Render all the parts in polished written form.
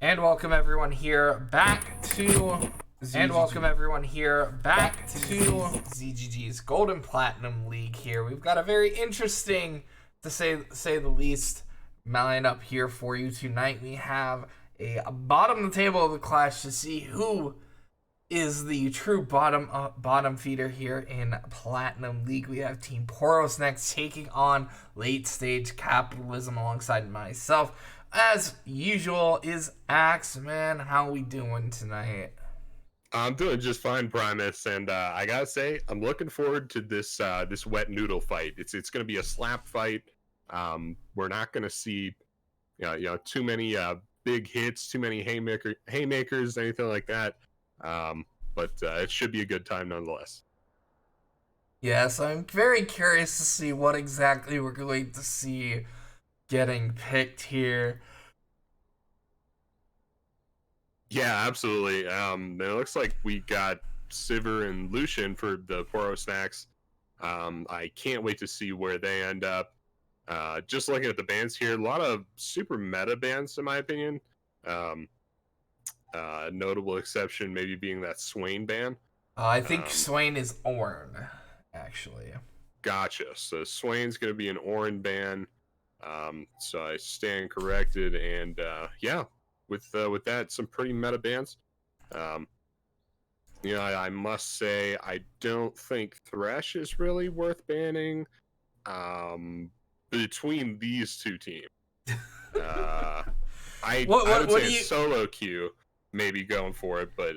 And welcome everyone here back to ZGG's Golden Platinum League here. We've got a very interesting, to say the least, lineup here for you tonight. We have a bottom of the table of the clash to see who is the true bottom feeder here in Platinum League. We have Team Poro Snaccs taking on late stage Capitalism alongside myself. As usual is Axe, man. How we doing tonight? I'm doing just fine, Primus, and I gotta say, I'm looking forward to this wet noodle fight. It's gonna be a slap fight. We're not gonna see too many big hits, too many haymakers, anything like that. But it should be a good time nonetheless. Yes, I'm very curious to see what exactly we're going to see getting picked here. Yeah, absolutely. It looks like we got Sivir and Lucian for the Poro Snacks. I can't wait to see where they end up. Just looking at the bands here, a lot of super meta bands, in my opinion. Notable exception maybe being that Swain band. I think Swain is Ornn, actually. Gotcha. So Swain's going to be an Ornn band. So I stand corrected, and yeah, with that, some pretty meta bands. I must say I don't think Thresh is really worth banning. Between these two teams, I would say solo queue maybe going for it, but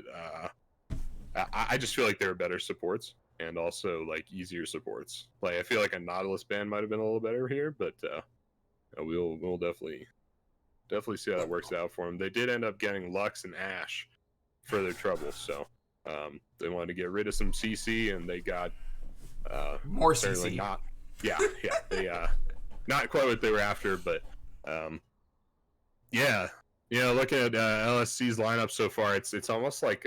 I just feel like there are better supports and also like easier supports. Like I feel like a Nautilus band might have been a little better here, but we'll definitely see how that works out for them. They did end up getting Lux and Ashe for their trouble, so they wanted to get rid of some CC, and they got more CC. They not quite what they were after, but looking at LSC's lineup so far, it's almost like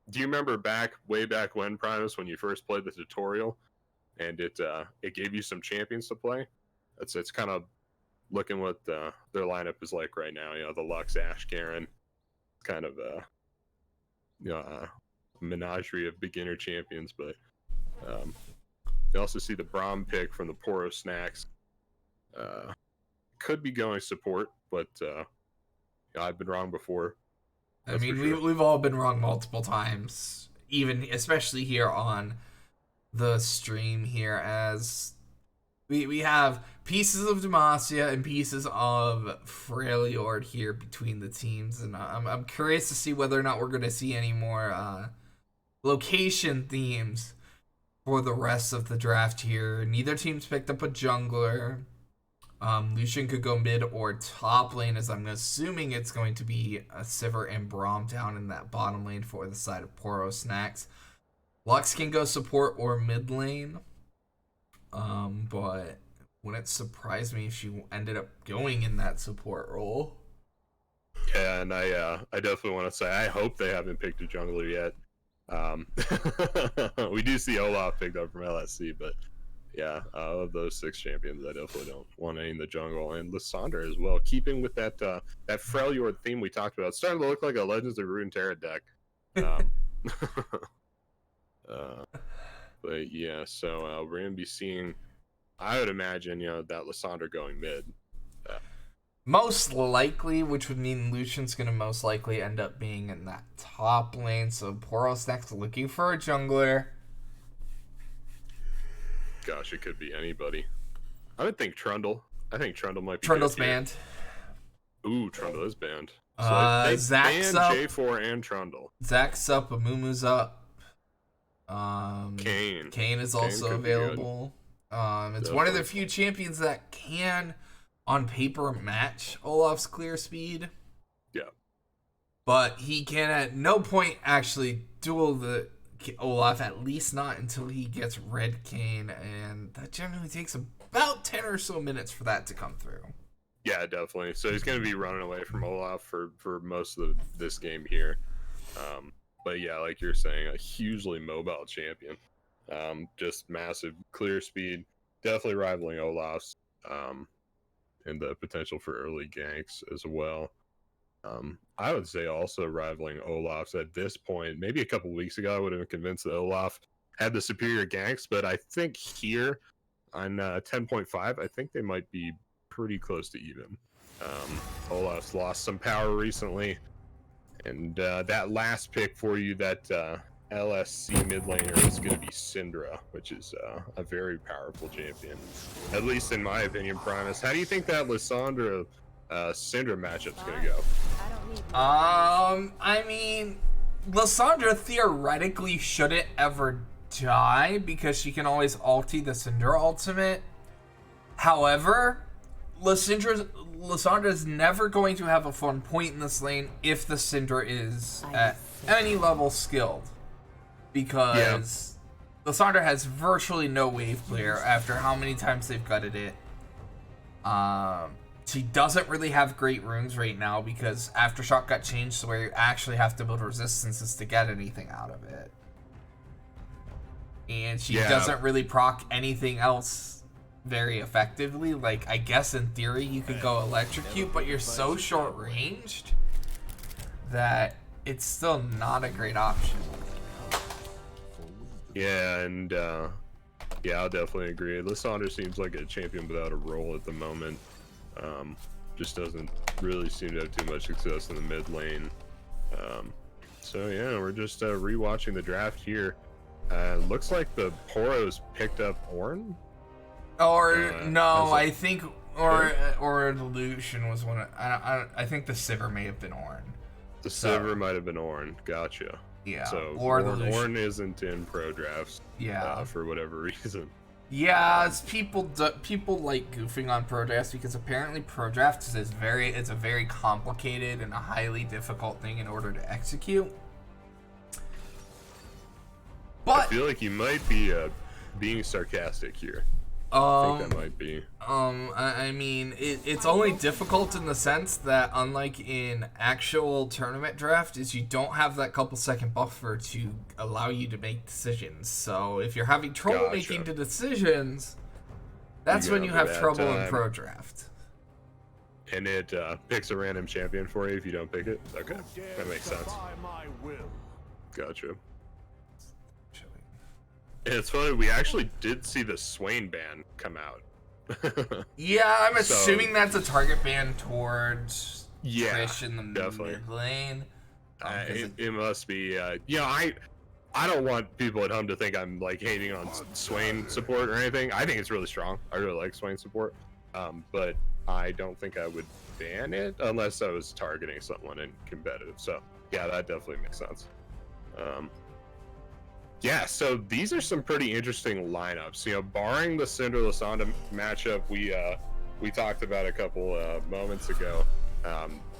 do you remember way back when, Primus, when you first played the tutorial and it gave you some champions to play? It's kind of looking what their lineup is like right now. The Lux, Ashe, Garen, kind of a menagerie of beginner champions. But you also see the Braum pick from the Poro Snacks. Could be going support, but I've been wrong before. I mean, we've all been wrong multiple times, especially here on the stream here, as we have pieces of Demacia and pieces of Freljord here between the teams, and I'm curious to see whether or not we're going to see any more location themes for the rest of the draft here. Neither team's picked up a jungler. Lucian could go mid or top lane, as I'm assuming it's going to be a Sivir and Braum down in that bottom lane for the side of Poro Snacks. Lux can go support or mid lane. But wouldn't surprise me if she ended up going in that support role. Yeah, and I definitely want to say I hope they haven't picked a jungler yet. We do see Olaf picked up from LSC, but yeah, of those 6 champions, I definitely don't want any in the jungle. And Lysandra as well, keeping with that Freljord theme we talked about. It's starting to look like a Legends of Runeterra deck. But yeah, so we're going to be seeing, I would imagine, that Lysandra going mid. Most likely, which would mean Lucian's going to most likely end up being in that top lane. So Poro Snacks looking for a jungler. Gosh, it could be anybody. I would think Trundle. I think Trundle might be. Trundle's banned. Ooh, Trundle is banned. So they banned J4 and Trundle. Zach's up, Amumu's up. Kane is also available. It's definitely one of the few champions that can, on paper, match Olaf's clear speed. Yeah. But he can at no point actually duel the Olaf, at least not until he gets Red Kane, and that generally takes about 10 or so minutes for that to come through. Yeah, definitely. So he's going to be running away from Olaf for most of this game here. But yeah, like you're saying, a hugely mobile champion. Just massive clear speed, definitely rivaling Olaf's, and the potential for early ganks as well. I would say also rivaling Olaf's at this point. Maybe a couple weeks ago, I would have been convinced that Olaf had the superior ganks, but I think here on 10.5, I think they might be pretty close to even. Olaf's lost some power recently, and that last pick for you, that LSC mid laner, is going to be Syndra, which is a very powerful champion, at least in my opinion. Primus, how do you think that Lissandra Syndra matchup's going to go? I mean, Lissandra theoretically shouldn't ever die because she can always ulti the Syndra ultimate. However, Lyssandra's never going to have a fun point in this lane if the Syndra is at any level skilled. Because Lissandra has virtually no wave clear after how many times they've gutted it. She doesn't really have great runes right now because Aftershock got changed to where you actually have to build resistances to get anything out of it. And she doesn't really proc anything else very effectively. Like, I guess in theory you could go electrocute, but you're so short ranged that it's still not a great option. Yeah, and I'll definitely agree. Lissandra seems like a champion without a role at the moment. Just doesn't really seem to have too much success in the mid lane. So yeah, we're just rewatching the draft here. Looks like the Poros picked up Ornn. Or no, I think or the Lucian was one. I think the Sivir may have been Ornn. The Sivir might have been Ornn. Gotcha. Yeah. So or Ornn isn't in pro drafts. Yeah. For whatever reason. Yeah, it's people like goofing on pro drafts because apparently pro drafts is it's a very complicated and a highly difficult thing in order to execute. But I feel like you might be being sarcastic here. I think that might be. I mean, it's only difficult in the sense that, unlike in actual tournament draft, is you don't have that couple second buffer to allow you to make decisions. So if you're having trouble making the decisions, that's when you have trouble in pro draft. And it picks a random champion for you if you don't pick it? Okay, that makes sense. Gotcha. And it's funny, we actually did see the Swain ban come out. Yeah, I'm assuming that's a target ban towards Trish in the mid lane. It must be. I don't want people at home to think I'm like hating on Swain support or anything. I think it's really strong. I really like Swain support. But I don't think I would ban it unless I was targeting someone in competitive. So yeah, that definitely makes sense. Yeah, so these are some pretty interesting lineups. You know, barring the Syndra Lissandra matchup we talked about a couple moments ago,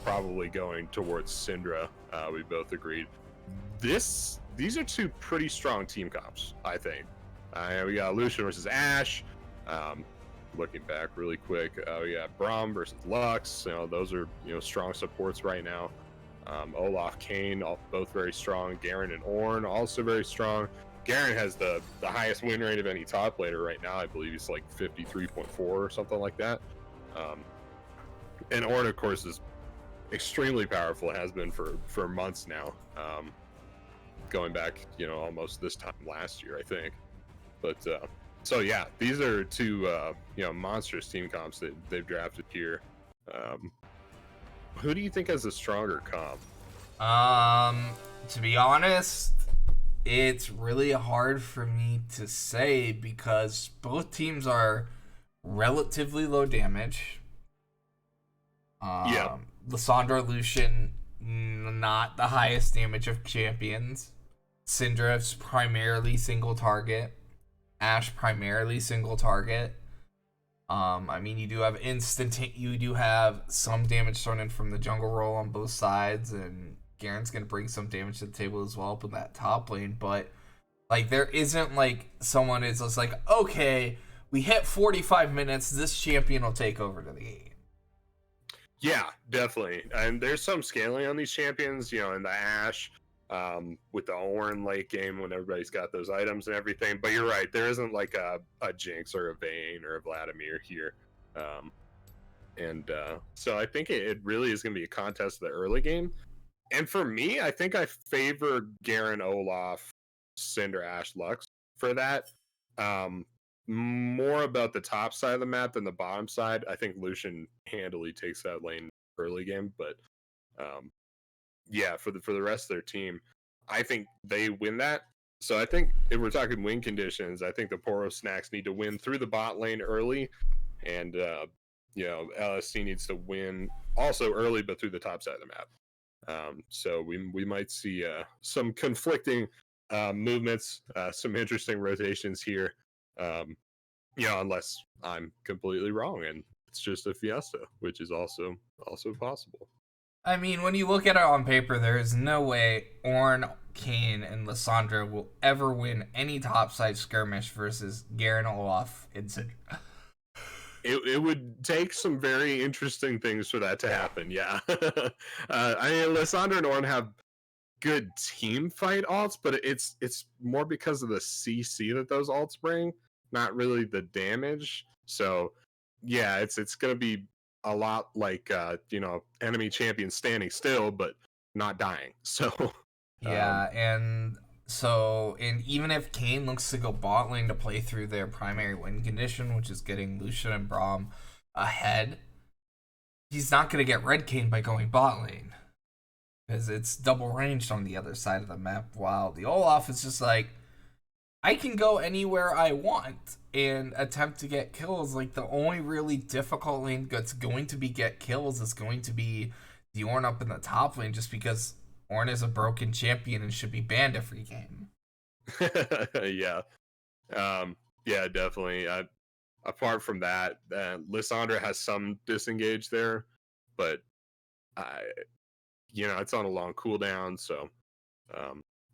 probably going towards Syndra. We both agreed. These are two pretty strong team comps, I think. We got Lucian versus Ashe. Looking back really quick, we got Braum versus Lux. You know, those are strong supports right now. Olaf, Kane, both very strong. Garen and Ornn also very strong. Garen has the highest win rate of any top laner right now. I believe he's like 53.4 or something like that. And Ornn, of course, is extremely powerful. Has been for months now. Going back, almost this time last year, I think. But so yeah, these are two monstrous team comps that they've drafted here. Who do you think has a stronger comp? To be honest, it's really hard for me to say because both teams are relatively low damage. Lissandra, Lucian, not the highest damage of champions. Syndra's primarily single target. Ashe primarily single target. I mean, you do have some damage thrown in from the jungle roll on both sides, and Garen's gonna bring some damage to the table as well up in that top lane. But like, there isn't like someone is just like, okay, we hit 45 minutes, this champion will take over to the game. Yeah, definitely. And there's some scaling on these champions, in the Ashe, with the Ornn late game when everybody's got those items and everything. But you're right, there isn't like a Jinx or a Vayne or a Vladimir here. And so I think it really is going to be a contest of the early game. And for me, I think I favor Garen, Olaf, Cinder, Ash, Lux for that. More about the top side of the map than the bottom side. I think Lucian handily takes that lane early game, but um, yeah, for the rest of their team, I think they win that. So I think if we're talking win conditions, I think the Poro Snacks need to win through the bot lane early, and LSC needs to win also early, but through the top side of the map. So we might see some conflicting movements, some interesting rotations here. Unless I'm completely wrong and it's just a fiesta, which is also possible. I mean, when you look at it on paper, there is no way Ornn, Kayn, and Lissandra will ever win any topside skirmish versus Garen, Olaf, and Syndra. It would take some very interesting things for that to happen. Yeah, I mean, Lissandra and Ornn have good team fight alts, but it's more because of the CC that those alts bring, not really the damage. So yeah, it's gonna be a lot like enemy champion standing still but not dying. So Yeah, and even if Kayn looks to go bot lane to play through their primary win condition, which is getting Lucian and Braum ahead, he's not going to get red Kayn by going bot lane. Because it's double ranged on the other side of the map, while the Olaf is just like, I can go anywhere I want and attempt to get kills. Like, the only really difficult lane that's going to be get kills is going to be the Ornn up in the top lane, just because Ornn is a broken champion and should be banned every game. yeah, yeah, definitely. Apart from that, Lissandra has some disengage there, but it's on a long cooldown, so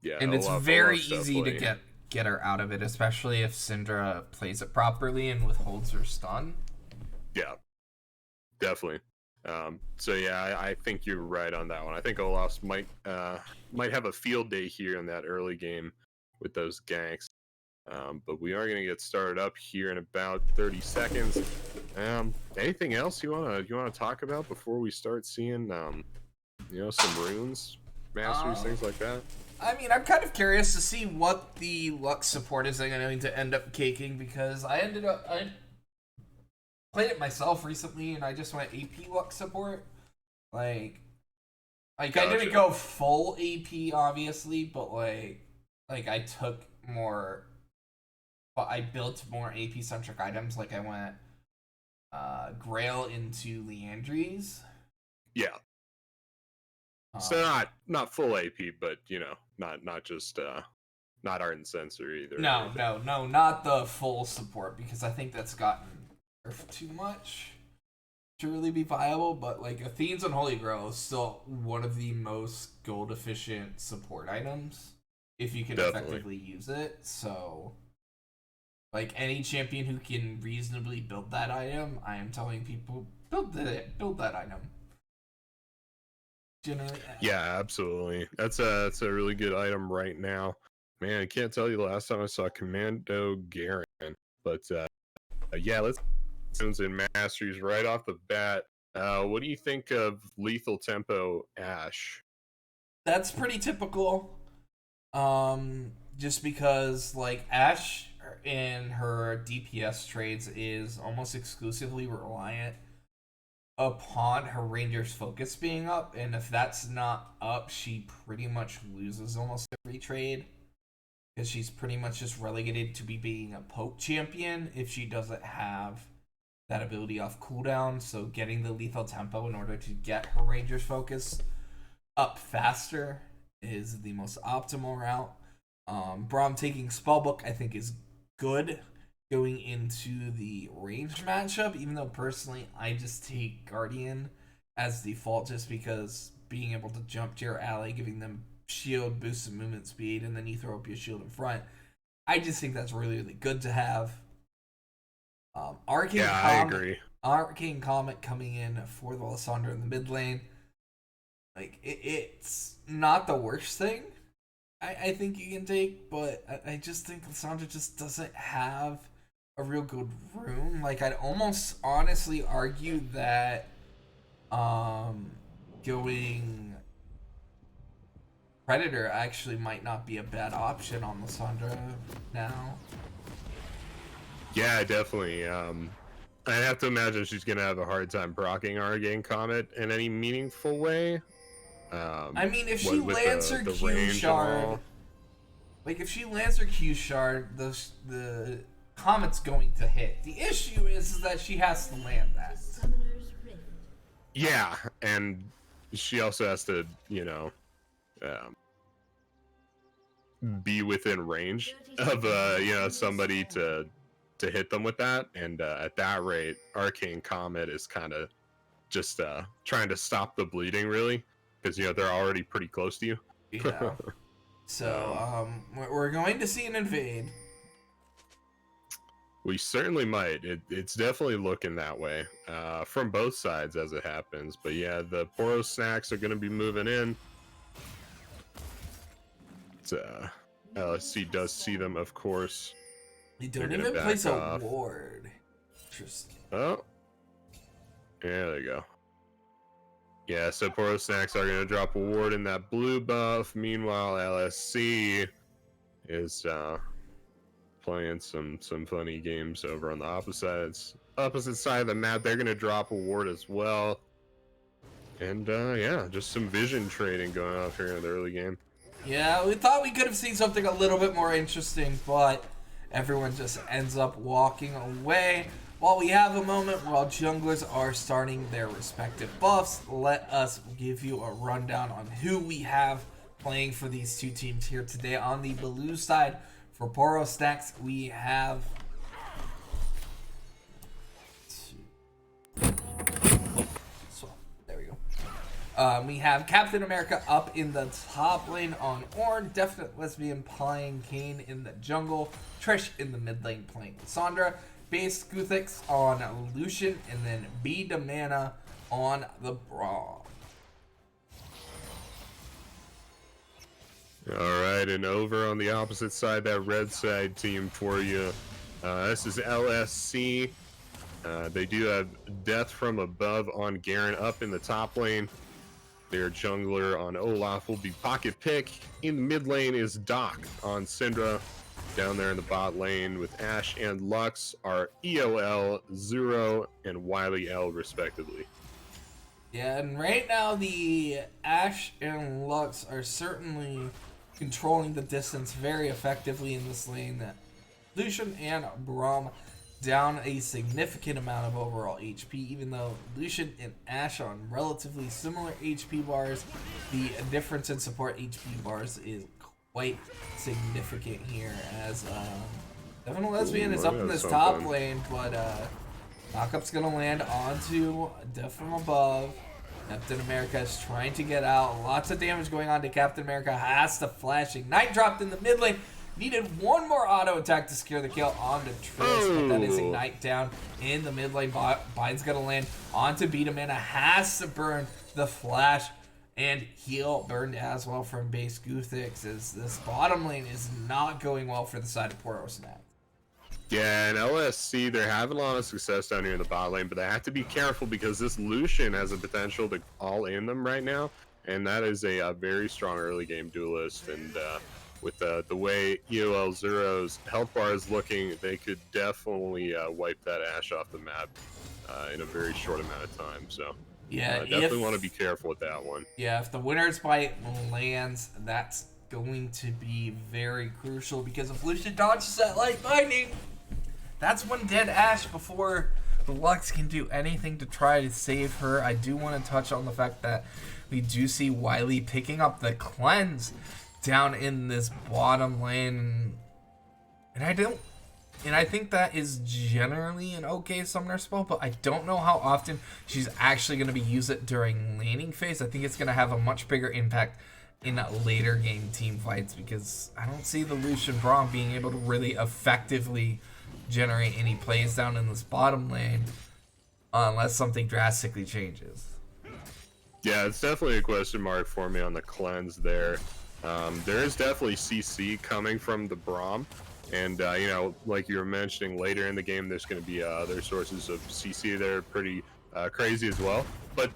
yeah, And it's very Olaf's easy to definitely. get her out of it, especially if Syndra plays it properly and withholds her stun. Yeah, definitely. So yeah, I think you're right on that one. I think Olaf's might have a field day here in that early game with those ganks. But we are going to get started up here in about 30 seconds. Anything else you wanna talk about before we start seeing some runes, masteries, things like that? I mean, I'm kind of curious to see what the Lux support is going to end up caking, because I played it myself recently and I just went AP Lux support. Like I didn't go full AP obviously, but like I took more, but I built more AP centric items. Like I went Grail into Leandries. Yeah. So not full AP, but not just not Art and Sensor either. No, not the full support, because I think that's gotten too much to really be viable. But like Athene's and Holy Grail is still one of the most gold efficient support items if you can effectively use it. So like any champion who can reasonably build that item, I am telling people build that item. Generally, yeah, absolutely. That's a really good item right now. Man, I can't tell you the last time I saw Commando Garen, but yeah, let's in masteries right off the bat. What do you think of Lethal Tempo Ash? That's pretty typical. Just because like Ash in her DPS trades is almost exclusively reliant upon her Ranger's focus being up, and if that's not up, she pretty much loses almost every trade, because she's pretty much just relegated to being a poke champion if she doesn't have that ability off cooldown. So getting the lethal tempo in order to get her Ranger's focus up faster is the most optimal route. Braum taking Spellbook I think is good going into the range matchup, even though personally I just take Guardian as default, just because being able to jump to your ally, giving them shield, boost of movement speed, and then you throw up your shield in front. I just think that's really, really good to have. I agree. Arcane Comet coming in for the Lissandra in the mid lane. Like, it's not the worst thing I think you can take, but I just think Lissandra just doesn't have a real good rune. Like, I'd almost honestly argue that going Predator actually might not be a bad option on Lissandra now. Yeah, definitely. I have to imagine she's gonna have a hard time proccing Arcane Comet in any meaningful way. I mean, if she lands her the Q range and shard, all. like if she lands her Q shard, the comet's going to hit. The issue is that she has to land that. Yeah, and she also has to, be within range of somebody to hit them with that, and at that rate, Arcane Comet is kind of just trying to stop the bleeding, really, because they're already pretty close to you. Yeah. So we're going to see an invade. We certainly might. It's definitely looking that way from both sides as it happens. But yeah, the Poro Snacks are going to be moving in. LSC does see them, of course. They don't even place a ward. Interesting. Oh. Yeah, there you go. Yeah, so Poro Snacks are going to drop a ward in that blue buff. Meanwhile, LSC is playing some funny games over on the opposite side of the map. They're going to drop a ward as well. And yeah, just some vision trading going on here in the early game. Yeah, we thought we could have seen something a little bit more interesting, but everyone just ends up walking away. While we have a moment while junglers are starting their respective buffs, let us give you a rundown on who we have playing for these two teams here today. On the blue side, for Poro Snacks, we have we have Captain America up in the top lane on Ornn, Definite Lesbian playing Kane in the jungle, Trish in the mid lane playing Sandra, Base Guthix on Lucian, and then B Damana on the Braum. Alright, and over on the opposite side, that red side team for you. This is LSC. They do have Death from Above on Garen up in the top lane. Their jungler on Olaf will be Pocket Pick. In the mid lane is Doc on Syndra. Down there in the bot lane with Ashe and Lux are EOL, Zero, and Wily L respectively. Yeah, and right now the Ashe and Lux are certainly controlling the distance very effectively in this lane. Lucian and Braum down a significant amount of overall HP, even though Lucian and Ashe on relatively similar HP bars. The difference in support HP bars is quite significant here, as Definite Lesbian is up in this top lane, but knockup's gonna land onto Death from Above. Captain America is trying to get out. Lots of damage going on to Captain America. Has to flash. Ignite dropped in the mid lane. Needed one more auto attack to secure the kill onto Triss, but that is Ignite down in the mid lane. Biden's gonna land onto Beatamana. Has to burn the flash, and heal burned as well from Base Guthix, as this bottom lane is not going well for the side of Poro Snacks. Yeah, and LSC, they're having a lot of success down here in the bot lane, but they have to be careful because this Lucian has a potential to all in them right now, and that is a very strong early game duelist, and with the way EOL Zero's health bar is looking, they could definitely wipe that Ashe off the map in a very short amount of time, so yeah, definitely want to be careful with that one. Yeah, if the Winner's Bite lands, that's going to be very crucial, because if Lucian dodges that Light Binding, that's one dead Ashe before the Lux can do anything to try to save her. I do want to touch on the fact that we do see Wily picking up the cleanse down in this bottom lane, and I think that is generally an okay summoner spell, but I don't know how often she's actually going to be used it during laning phase. I think it's going to have a much bigger impact in later game team fights, because I don't see the Lucian Braum being able to really effectively generate any plays down in this bottom lane unless something drastically changes. Yeah, it's definitely a question mark for me on the cleanse there. There is definitely CC coming from the Braum, And like you were mentioning, later in the game, there's going to be other sources of CC that are pretty crazy as well. But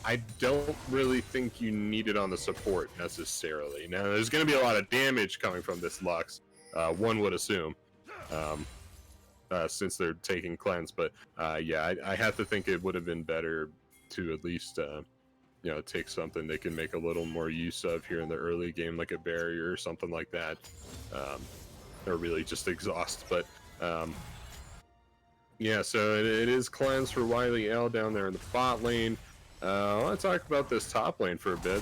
I don't really think you need it on the support necessarily. Now, there's going to be a lot of damage coming from this Lux, one would assume, since they're taking cleanse. But yeah, I have to think it would have been better to at least take something they can make a little more use of here in the early game, like a barrier or something like that. Or really just exhaust. But yeah, so it is cleanse for Wily L down there in the bot lane. I want to talk about this top lane for a bit,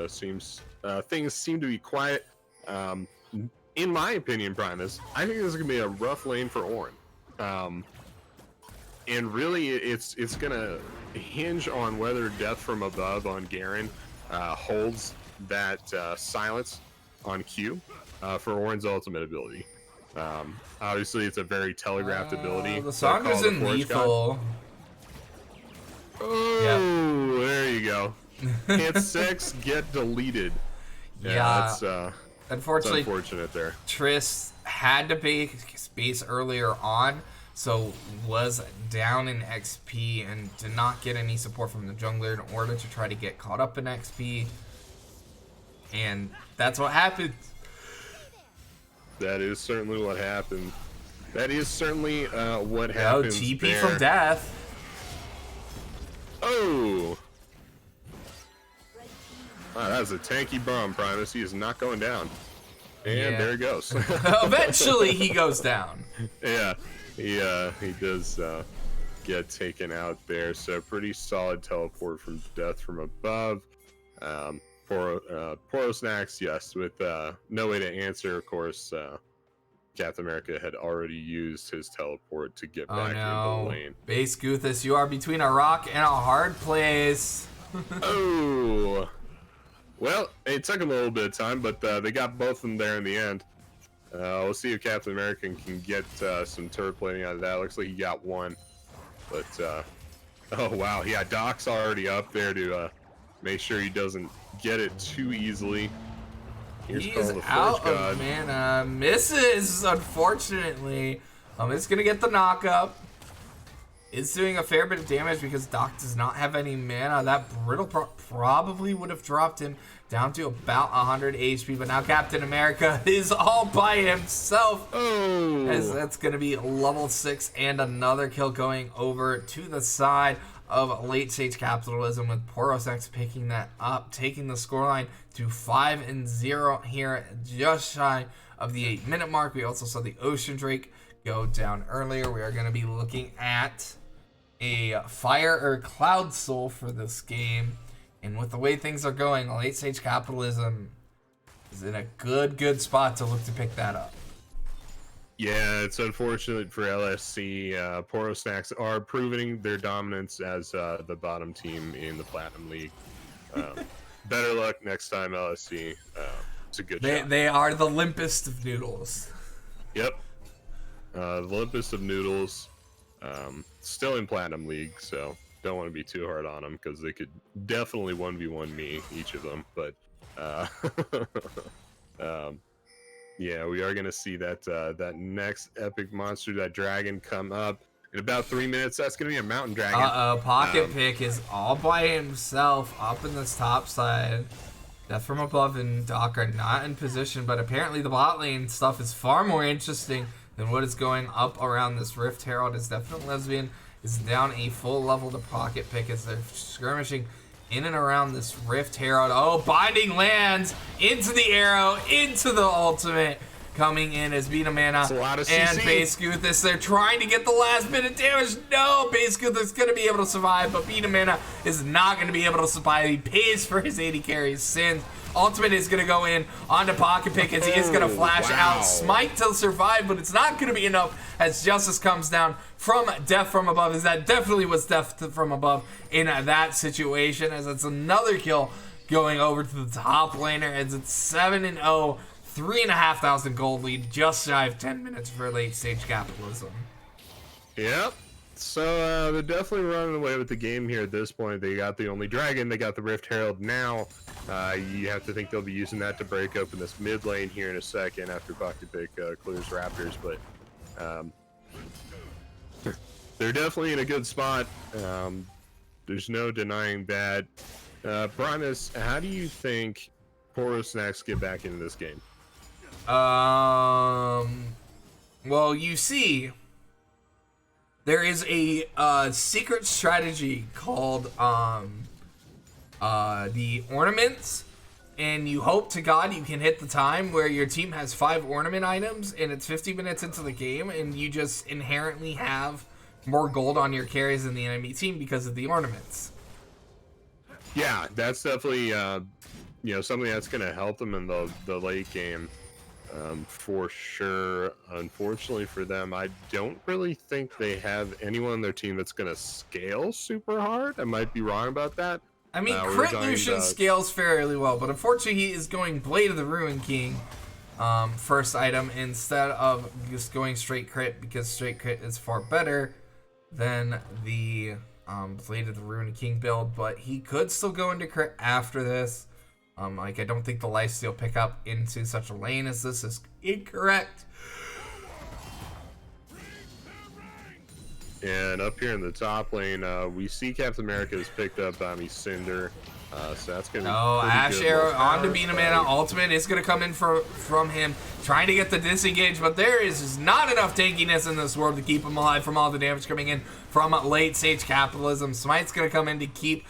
since things seem to be quiet. In my opinion, Primus, I think this is gonna be a rough lane for Ornn. And really, it's gonna hinge on whether Death from Above on Garen holds that silence on Q for Ornn's ultimate ability. Obviously, it's a very telegraphed ability. The song isn't lethal. Oh, yep. There you go. Hit 6, get deleted. Yeah, that's unfortunately, it's unfortunate there. Triss had to pay space earlier on, so was down in XP and did not get any support from the jungler in order to try to get caught up in XP. And that's what happened. That is certainly what happened. That is certainly what happened. TP there. from Death. Oh! Wow, that was a tanky bomb, Primus. He is not going down. And there he goes. Eventually, he goes down. Yeah, he does get taken out there. So pretty solid teleport from Death from Above. Poro Snacks, yes, with no way to answer, of course. Captain America had already used his teleport to get back into the lane. Base Guthis, you are between a rock and a hard place. Oh! Well, it took him a little bit of time, but they got both of them there in the end. We'll see if Captain America can get some turret plating out of that. Looks like he got one. But, oh wow, yeah, Doc's already up there to make sure he doesn't get it too easily. He's out of mana. Misses, unfortunately. It's going to get the knock-up. It's doing a fair bit of damage because Doc does not have any mana. That Brittle probably would have dropped him down to about 100 HP, but now Captain America is all by himself. Oh. As that's going to be level 6 and another kill going over to the side of late stage Capitalism, with Poro Snacks picking that up, taking the scoreline to 5-0 here, just shy of the 8-minute mark. We also saw the Ocean Drake go down earlier. We are going to be looking at a Fire or Cloud Soul for this game, and with the way things are going, late stage Capitalism is in a good spot to look to pick that up. Yeah, it's unfortunate for LSC. Poro Snacks are proving their dominance as the bottom team in the Platinum League. Better luck next time, LSC. It's a good shot. They are the limpest of noodles. Yep. The limpest of noodles. Still in Platinum League, so don't want to be too hard on them because they could definitely 1v1 me, each of them. But yeah, we are going to see that that next epic monster, that dragon, come up in about 3 minutes. That's going to be a mountain dragon. Pocket Pick is all by himself up in this top side. Death from Above and Doc are not in position, but apparently the bot lane stuff is far more interesting than what is going up around this Rift Herald. As Definite Lesbian is down a full level to Pocket Pick as they're skirmishing in and around this Rift Herald. Oh, Binding lands into the arrow, into the ultimate, coming in as Beta Mana and Base Guthis. They're trying to get the last bit of damage. No, Base Guthis is going to be able to survive, but Beta Mana is not going to be able to survive. He pays for his 80 carries sins. Ultimate is going to go in onto Pocket Pick as he is going to flash out Smite to survive, but it's not going to be enough as Justice comes down from Death from Above, as that definitely was Death from Above in that situation, as it's another kill going over to the top laner as it's 7-0, 3,500 gold lead, just shy of 10 minutes for late stage Capitalism. Yep. So they're definitely running away with the game here at this point. They got the only dragon. They got the Rift Herald now. You have to think they'll be using that to break open this mid lane here in a second after Bucket Pick clears Raptors. But they're definitely in a good spot. There's no denying that. Primus, how do you think Poro Snacks get back into this game? Well, you see, there is a secret strategy called the ornaments, and you hope to God you can hit the time where your team has 5 ornament items and it's 50 minutes into the game and you just inherently have more gold on your carries than the enemy team because of the ornaments. Yeah, that's definitely something that's going to help them in the late game. For sure. Unfortunately for them, I don't really think they have anyone on their team that's going to scale super hard. I might be wrong about that. I mean, Crit Lucian scales fairly well, but unfortunately he is going Blade of the Ruin King first item instead of just going straight crit, because straight crit is far better than the Blade of the Ruin King build, but he could still go into crit after this. I don't think the lifesteal pick up into such a lane as this is incorrect. And up here in the top lane, we see Captain America has picked up Cinder. So that's going to be Ash Arrow onto Beat Mana. Ultimate is going to come in from him, trying to get the disengage, but there is just not enough tankiness in this world to keep him alive from all the damage coming in from late stage Capitalism. Smite's going to come in to keep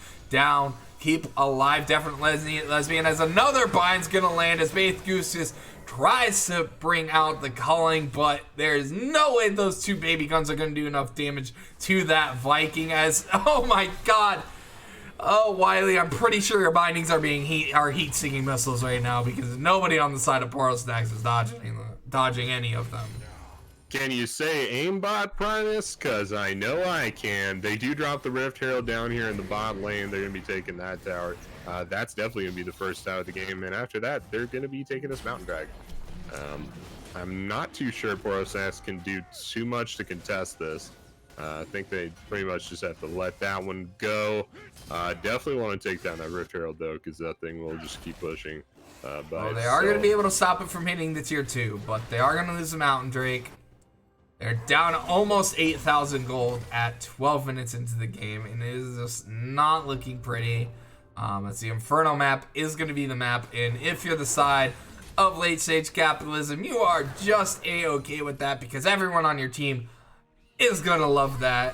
alive Definite Lesbian, as another bind's going to land as Baith Goose just tries to bring out the culling, but there's no way those 2 baby guns are going to do enough damage to that Viking, as, oh my god. Oh, Wiley, I'm pretty sure your bindings are heat-seeking missiles right now, because nobody on the side of Poro Snacks is dodging any of them. Can you say aimbot, Primus? Because I know I can. They do drop the Rift Herald down here in the bot lane. They're going to be taking that tower. That's definitely going to be the first tower of the game. And after that, they're going to be taking this Mountain Drag. I'm not too sure Poro Snacks can do too much to contest this. I think they pretty much just have to let that one go. Definitely want to take down that Rift Herald, though, because that thing will just keep pushing. They are going to be able to stop it from hitting the tier 2, but they are going to lose the Mountain Drake. They're down almost 8,000 gold at 12 minutes into the game, and it is just not looking pretty. As the Inferno map is going to be the map, and if you're the side of late stage Capitalism, you are just a-okay with that, because everyone on your team is going to love that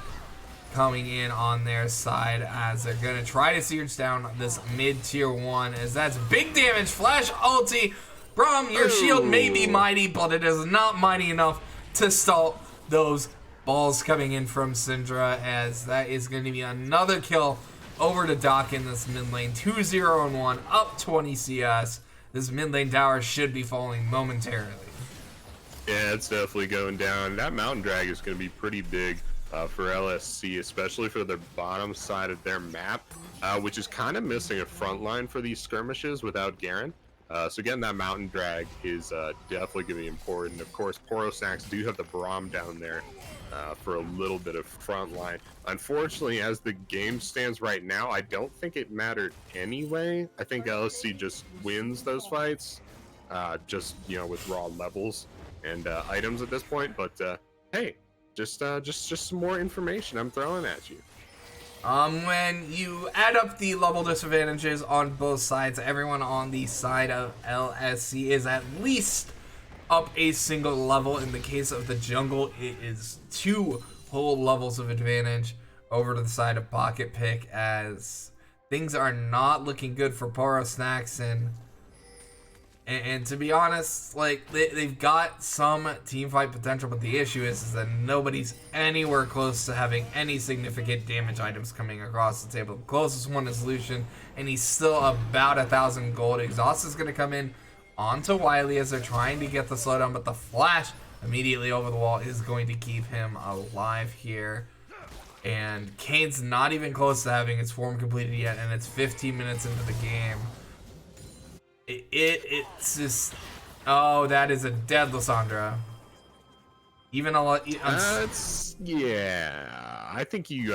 coming in on their side, as they're going to try to siege down this mid tier 1, as that's big damage. Flash ulti from your shield may be mighty, but it is not mighty enough to stall those balls coming in from Syndra, as that is going to be another kill over to Doc in this mid lane. 2-0-1, up 20 CS. This mid lane tower should be falling momentarily. Yeah, it's definitely going down. That Mountain Drag is going to be pretty big for LSC, especially for the bottom side of their map, which is kind of missing a front line for these skirmishes without Garen. So again, that Mountain Drag is definitely going to be important. Of course, Poro Snacks do have the Braum down there for a little bit of front line. Unfortunately, as the game stands right now, I don't think it mattered anyway. I think LSC just wins those fights, with raw levels and items at this point. But hey, just some more information I'm throwing at you. When you add up the level disadvantages on both sides, everyone on the side of LSC is at least up a single level. In the case of the jungle, it is 2 whole levels of advantage over to the side of Pocket Pick, as things are not looking good for Poro Snacks, and to be honest, they've got some team fight potential, but the issue is that nobody's anywhere close to having any significant damage items coming across the table. The closest one is Lucian, and he's still about 1,000 gold. Exhaust is going to come in onto Wiley as they're trying to get the slowdown, but the flash immediately over the wall is going to keep him alive here. And Kane's not even close to having its form completed yet, and it's 15 minutes into the game. It's just... Oh, that is a dead Lissandra. Even a lot. Yeah. I think you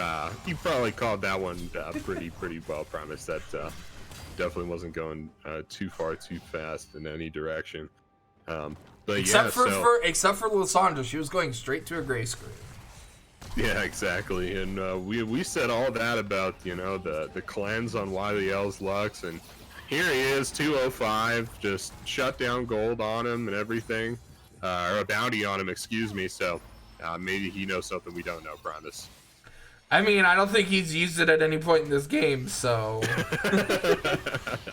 probably called that one pretty well premised. That definitely wasn't going too far too fast in any direction. But except yeah, except for Lysandra, she was going straight to a gray screen. Yeah, exactly. And we said all that about the cleanse on Wily L's Lux, and here he is, 205, just shut down gold on him and everything, or a bounty on him, excuse me. So maybe he knows something we don't know, Primus. I mean, I don't think he's used it at any point in this game, so.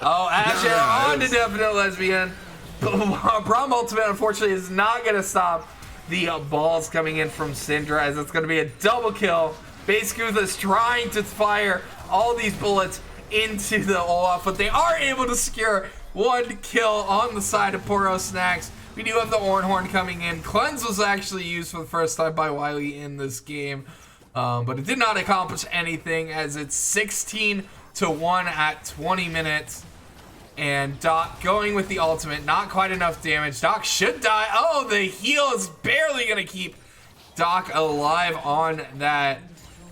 Oh, Asher on to Definite Lesbian. Braum Ultimate, unfortunately, is not going to stop the balls coming in from Syndra, as it's going to be a double kill. Base is trying to fire all these bullets into the Olaf, but they are able to secure one kill on the side of Poro Snacks. We do have the Ornhorn coming in. Cleanse was actually used for the first time by Wily in this game, but it did not accomplish anything, as it's 16-1 at 20 minutes. And Doc going with the ultimate, not quite enough damage. Doc should die. Oh, the heal is barely going to keep Doc alive on that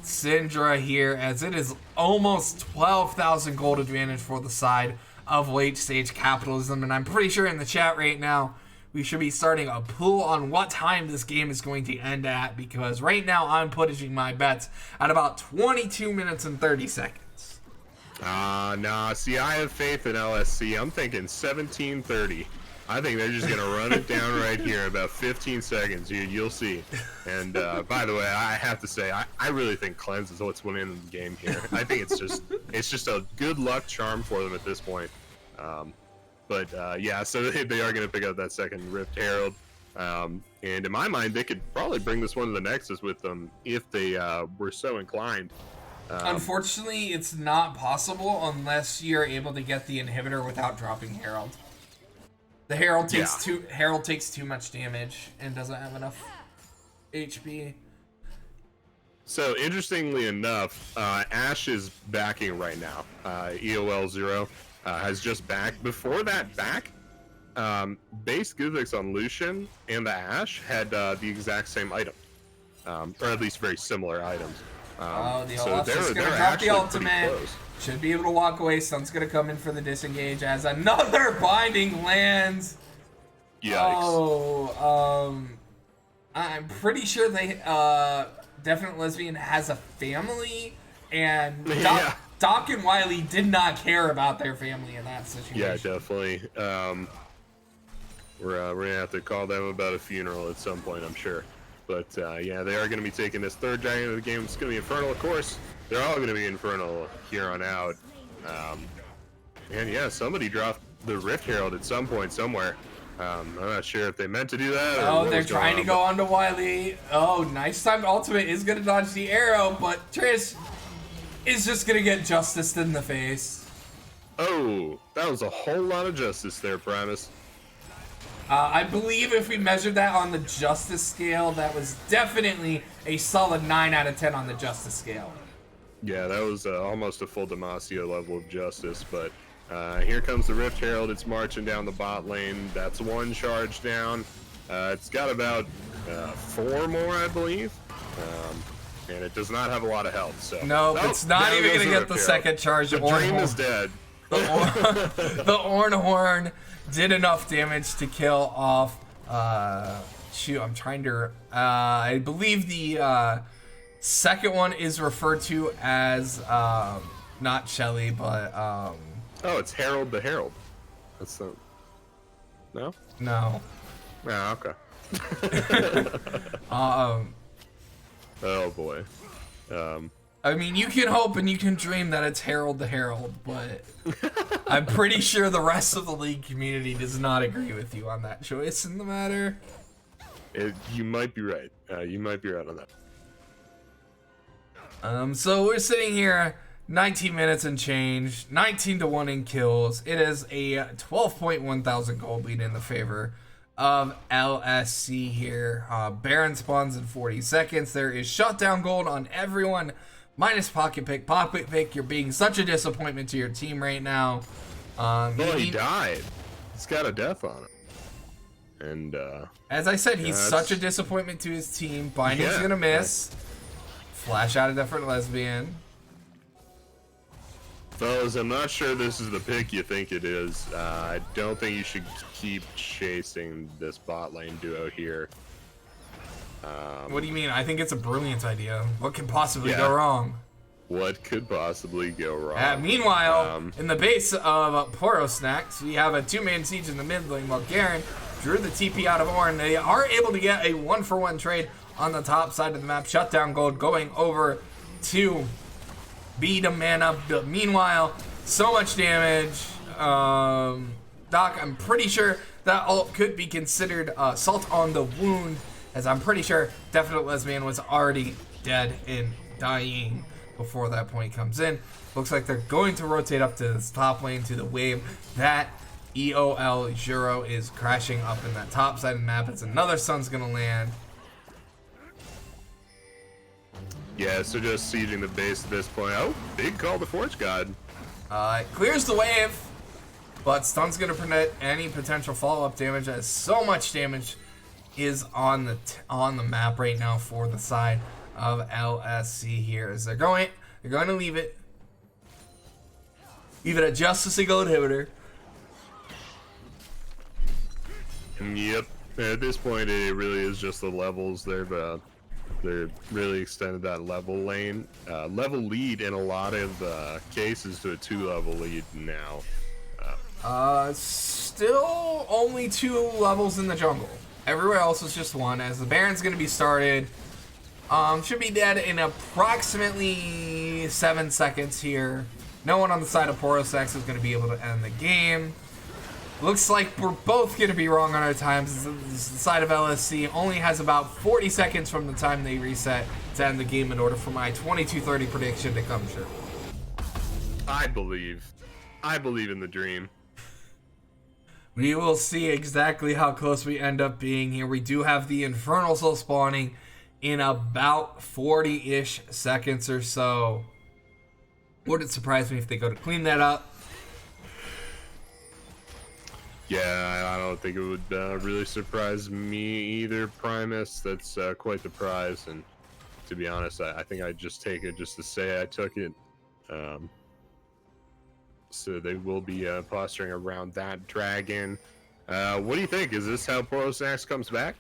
Syndra here, as it is almost 12,000 gold advantage for the side of late stage Capitalism. And I'm pretty sure in the chat right now, we should be starting a pool on what time this game is going to end at, because right now I'm putting my bets at about 22 minutes and 30 seconds. Nah, see, I have faith in LSC. I'm thinking 17:30. I think they're just going to run it down right here, about 15 seconds. You'll see. And by the way, I have to say, I really think Cleanse is what's winning the game here. I think it's just a good luck charm for them at this point. Yeah, so they are going to pick up that second Rift Herald. And in my mind, they could probably bring this one to the Nexus with them if they were so inclined. Unfortunately, it's not possible unless you're able to get the inhibitor without dropping Herald. The Herald takes too much damage and doesn't have enough HP. So interestingly enough, Ashe is backing right now. EOL 0 has just backed. Before that back, base Guvix on Lucian and the Ashe had the exact same item, or at least very similar items. The Olaf's just going to drop the ultimate. Should be able to walk away. Sun's going to come in for the disengage as another binding lands. Yikes. Oh, I'm pretty sure they, Definite Lesbian has a family, and Doc and Wily did not care about their family in that situation. Yeah, definitely. We're going to have to call them about a funeral at some point, I'm sure. But yeah, they are going to be taking this third giant of the game. It's going to be Infernal, of course. They're all going to be Infernal here on out. And yeah, somebody dropped the Rift Herald at some point somewhere. I'm not sure if they meant to do that. Oh, they're trying to go onto Wily. Oh, nice time. Ultimate is going to dodge the arrow, but Trish is just going to get Justiced in the face. Oh, that was a whole lot of justice there, Primus. I believe if we measured that on the justice scale, that was definitely a solid 9 out of 10 on the justice scale. Yeah, that was almost a full Demacia level of justice, but here comes the Rift Herald. It's marching down the bot lane. That's one charge down. It's got about 4 more, I believe, and it does not have a lot of health. So no, it's not even going to get the second charge. The dream is dead. The Ornhorn did enough damage to kill off. Shoot, I'm trying to. I believe the second one is referred to as not Shelly, but oh, it's Harold the Herald. That's the. No. No. Ah, okay. Oh boy. I mean, you can hope and you can dream that it's Harold the Herald, but I'm pretty sure the rest of the League community does not agree with you on that choice in the matter. You might be right. You might be right on that. So we're sitting here, 19 minutes and change, 19-1 in kills. It is a 12.1 thousand gold lead in the favor of LSC here. Baron spawns in 40 seconds. There is shutdown gold on everyone, minus Pocket Pick. Pocket Pick, you're being such a disappointment to your team right now. He died. He's got a death on him. And as I said, he's yeah, such a disappointment to his team. Binding's gonna miss. Flash out a different lesbian. Fellas, I'm not sure this is the pick you think it is. I don't think you should keep chasing this bot lane duo here. What do you mean? I think it's a brilliant idea. What could possibly go wrong? What could possibly go wrong? Meanwhile, in the base of Poro Snacks, we have a 2-man siege in the mid lane while Garen drew the TP out of Ornn. They are able to get a 1-for-1 trade on the top side of the map. Shutdown Gold going over to beat a mana. But meanwhile, so much damage. Doc, I'm pretty sure that ult could be considered salt on the wound, as I'm pretty sure Definite Lesbian was already dead and dying before that point comes in. Looks like they're going to rotate up to this top lane to the wave. That EOL Juro is crashing up in that top side of the map. It's another sun's gonna land. Yeah, so just sieging the base at this point. Oh, big call to Forge God. It clears the wave, but stun's gonna prevent any potential follow-up damage, as so much damage is on the map right now for the side of LSC here, as they're going to leave it at just a single inhibitor. Yep. At this point, it really is just the levels. They've really extended that level lead in a lot of cases to a 2-level lead now. Still only 2 levels in the jungle. Everywhere else is just 1, as the Baron's going to be started. Should be dead in approximately 7 seconds here. No one on the side of Poro Snacks is going to be able to end the game. Looks like we're both going to be wrong on our times. The side of LSC only has about 40 seconds from the time they reset to end the game in order for my 22:30 prediction to come true. I believe in the dream. We will see exactly how close we end up being here. We do have the Infernal Soul spawning in about 40-ish seconds or so. Wouldn't surprise me if they go to clean that up. Yeah, I don't think it would really surprise me either, Primus. That's quite the prize, and to be honest, I think I'd just take it just to say I took it. So they will be posturing around that dragon. What do you think? Is this how Poro Snacks comes back?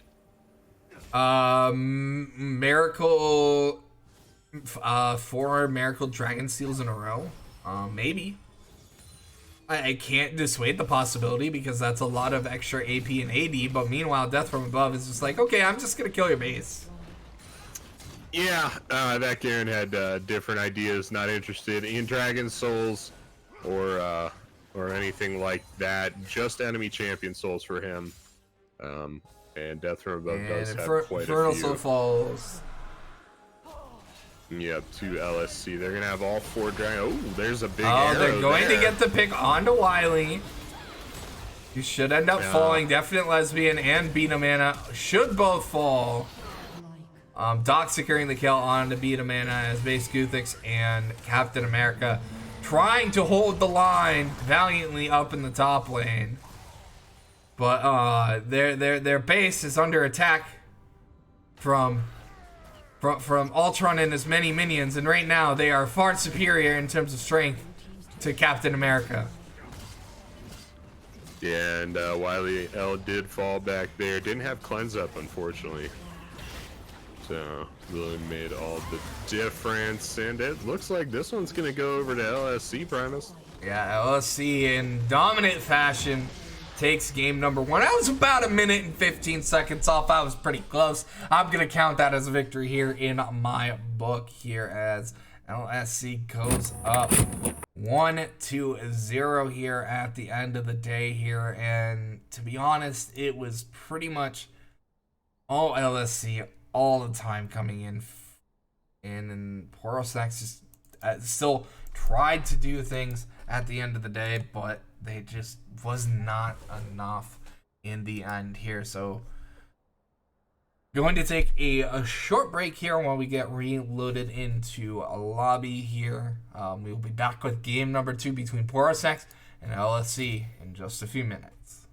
Miracle, 4 Miracle Dragon Seals in a row? Maybe. I can't dissuade the possibility, because that's a lot of extra AP and AD, but meanwhile, Death from Above is just like, okay, I'm just gonna kill your base. Yeah, that Garen had different ideas, not interested in Dragon Souls or anything like that, just enemy champion souls for him. And Death from Above does have quite Infernal a few. Soul falls. Yep, to LSC. They're gonna have all 4 dragons. Oh, there's a big Oh, arrow they're going there. to get the pick onto Wily. You should end up falling. Definite Lesbian and Beta Mana should both fall. Doc securing the kill onto Beta Mana, as Base Guthix and Captain America trying to hold the line valiantly up in the top lane. But their base is under attack from Ultron and his many minions, and right now they are far superior in terms of strength to Captain America. Yeah, and Wily L did fall back there. Didn't have cleanse up, unfortunately. So really made all the difference, and it looks like this one's gonna go over to LSC, Primus. Yeah, LSC in dominant fashion takes game number 1. I was about 1 minute and 15 seconds off. I was pretty close. I'm gonna count that as a victory here in my book here, as LSC goes up 1-0 here at the end of the day here. And to be honest, it was pretty much all LSC all the time coming in, and Poro Snacks just still tried to do things at the end of the day, but they just was not enough in the end here. So going to take a short break here while we get reloaded into a lobby here. We'll be back with game number 2 between Poro Snacks and LSC in just a few minutes.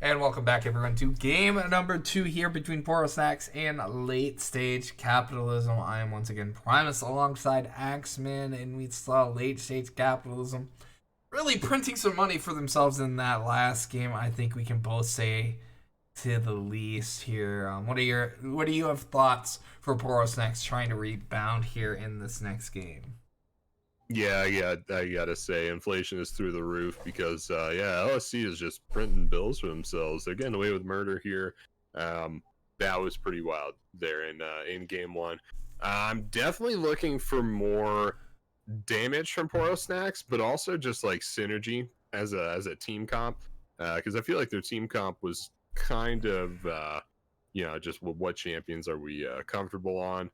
And welcome back, everyone, to game number 2 here between Poro Snacks and Late Stage Capitalism. I am once again Primus alongside Axeman, and we saw Late Stage Capitalism really printing some money for themselves in that last game. I think we can both say to the least here. What do you have thoughts for Poro Snacks trying to rebound here in this next game? Yeah, I gotta say, inflation is through the roof because, LSC is just printing bills for themselves. They're getting away with murder here. That was pretty wild there in game 1. I'm definitely looking for more damage from Poro Snacks, but also just like synergy as a team comp, because I feel like their team comp was kind of, just what champions are we comfortable on.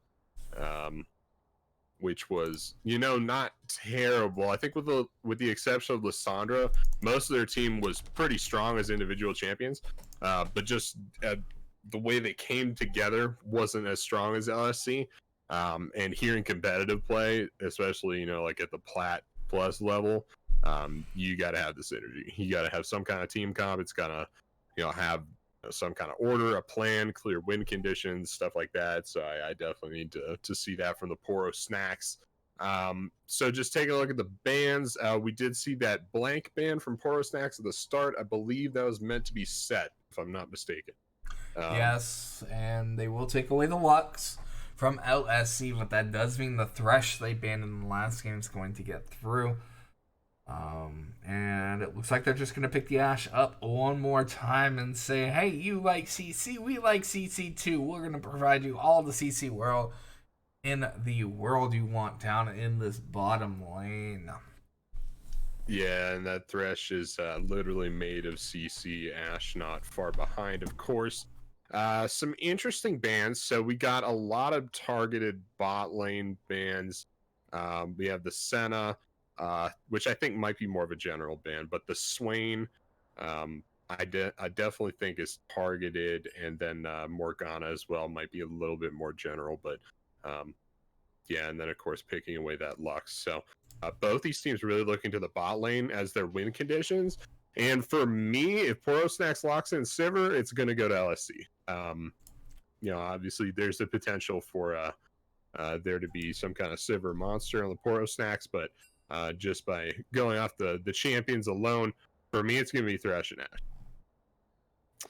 Which was, not terrible. I think with the exception of Lissandra, most of their team was pretty strong as individual champions, but just the way they came together wasn't as strong as LSC. And here in competitive play, especially like at the Plat plus level, you got to have the synergy. You got to have some kind of team comp. It's gotta have some kind of order, a plan, clear win conditions, stuff like that. So I definitely need to see that from the Poro Snacks. So just taking a look at the bans, we did see that blank ban from Poro Snacks at the start. I believe that was meant to be set, if I'm not mistaken. Yes, and they will take away the Lux from LSC, but that does mean the Thresh they banned in the last game is going to get through. And it looks like they're just going to pick the Ashe up one more time and say, hey, you like CC, we like CC too. We're going to provide you all the CC world in the world you want down in this bottom lane. Yeah, and that Thresh is literally made of CC. Ashe not far behind, of course. Some interesting bans. So we got a lot of targeted bot lane bans. We have the Senna, which I think might be more of a general ban, but the Swain, I definitely think is targeted, and then Morgana as well might be a little bit more general, but and then of course picking away that Lux. So both these teams really looking to the bot lane as their win conditions. And for me, if Poro Snacks locks in Sivir, it's going to go to LSC. Obviously there's the potential for there to be some kind of Sivir monster on the Poro Snacks, but just by going off the champions alone, for me, it's going to be Thresh and Ashe.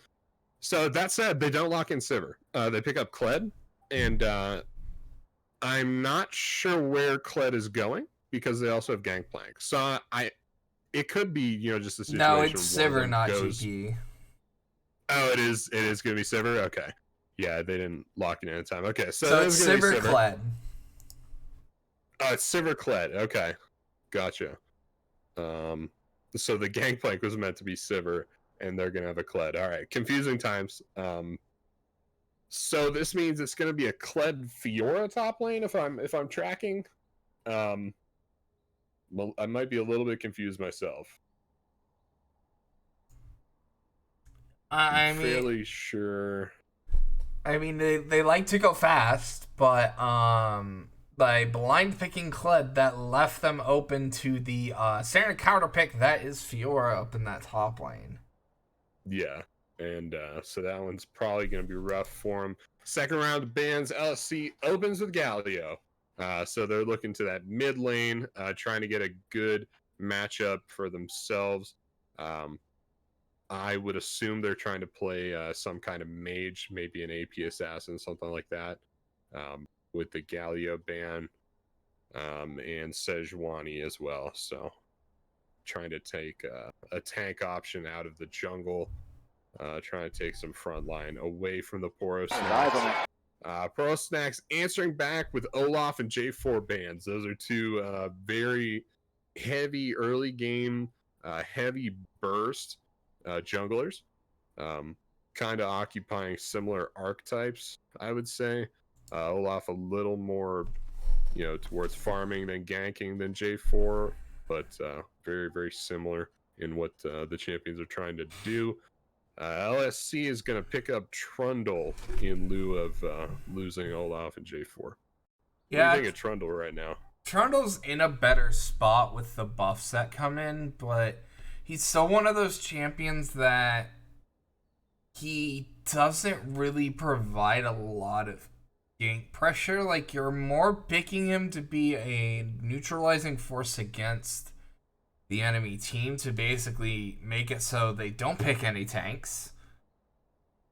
So that said, they don't lock in Sivir. They pick up Kled, and I'm not sure where Kled is going because they also have Gangplank. So it could be just a situation. No, it's Sivir, not GP. Oh, it is going to be Sivir. Okay, yeah, they didn't lock it in time. Okay, so it's Sivir Kled. Oh, it's Sivir Kled. Okay. Gotcha. So the Gangplank was meant to be Sivir, and they're gonna have a Kled. All right, confusing times. So this means it's gonna be a Kled Fiora top lane if I'm tracking. Well, I might be a little bit confused myself. I'm fairly sure. I mean, they like to go fast, but by blind picking Kled, that left them open to the standard counter pick that is Fiora up in that top lane. Yeah, and so that one's probably going to be rough for him. Second round of bans, LSC opens with Galio. So they're looking to that mid lane, trying to get a good matchup for themselves. I would assume they're trying to play some kind of mage, maybe an AP assassin, something like that. With the Galio ban and Sejuani as well. So trying to take a tank option out of the jungle, trying to take some front line away from the Poro Snacks. Poro Snacks answering back with Olaf and J4 bans. Those are two very heavy early game, heavy burst junglers. Kind of occupying similar archetypes, I would say. Olaf a little more, towards farming than ganking than J4, but very, very similar in what the champions are trying to do. LSC is going to pick up Trundle in lieu of losing Olaf and J4. Yeah, what do you think of Trundle right now? Trundle's in a better spot with the buffs that come in, but he's still one of those champions that he doesn't really provide a lot of gank pressure. Like, you're more picking him to be a neutralizing force against the enemy team to basically make it so they don't pick any tanks.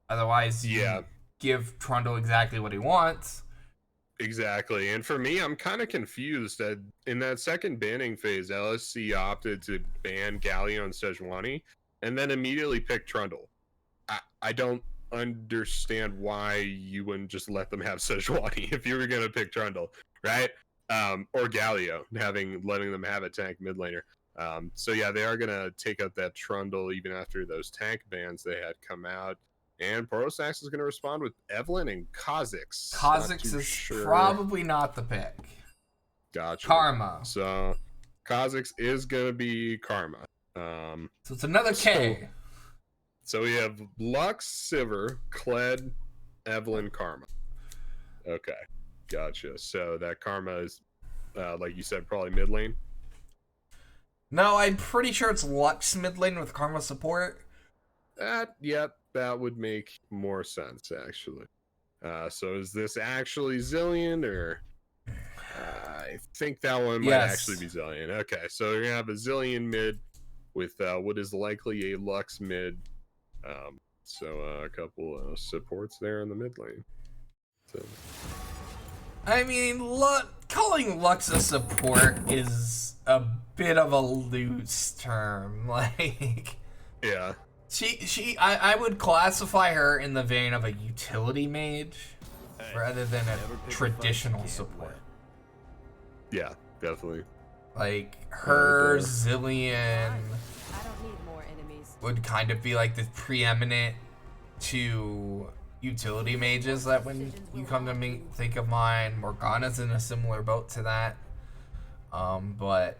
Otherwise, Yeah, you give Trundle exactly what he wants. exactly. And for me, I'm kind of confused that in that second banning phase, LSC opted to ban Galio and Sejuani and then immediately pick Trundle. I don't understand why you wouldn't just let them have Sejuani if you were going to pick Trundle, right? Or Galio, letting them have a tank mid laner. So yeah, they are going to take out that Trundle even after those tank bans they had come out. And Poro Snacks is going to respond with Evelyn and Kha'Zix. Kha'Zix is probably not the pick. Gotcha. Karma. So Kha'Zix is going to be Karma. So it's another K. So we have Lux, Sivir, Kled, Evelyn, Karma. Okay, gotcha. So that Karma is, like you said, probably mid lane. No, I'm pretty sure it's Lux mid lane with Karma support. Yep, that would make more sense actually. So is this actually Zillion or? I think that one might actually be Zillion. Okay, so you're gonna have a Zillion mid with what is likely a Lux mid. So a couple supports there in the mid lane. So. I mean, calling Lux a support is a bit of a loose term. Like, yeah, I would classify her in the vein of a utility mage rather than a traditional support. Yeah, definitely. Like, her Zillion would kind of be like the preeminent two utility mages that when you come to think of mine. Morgana's in a similar boat to that. But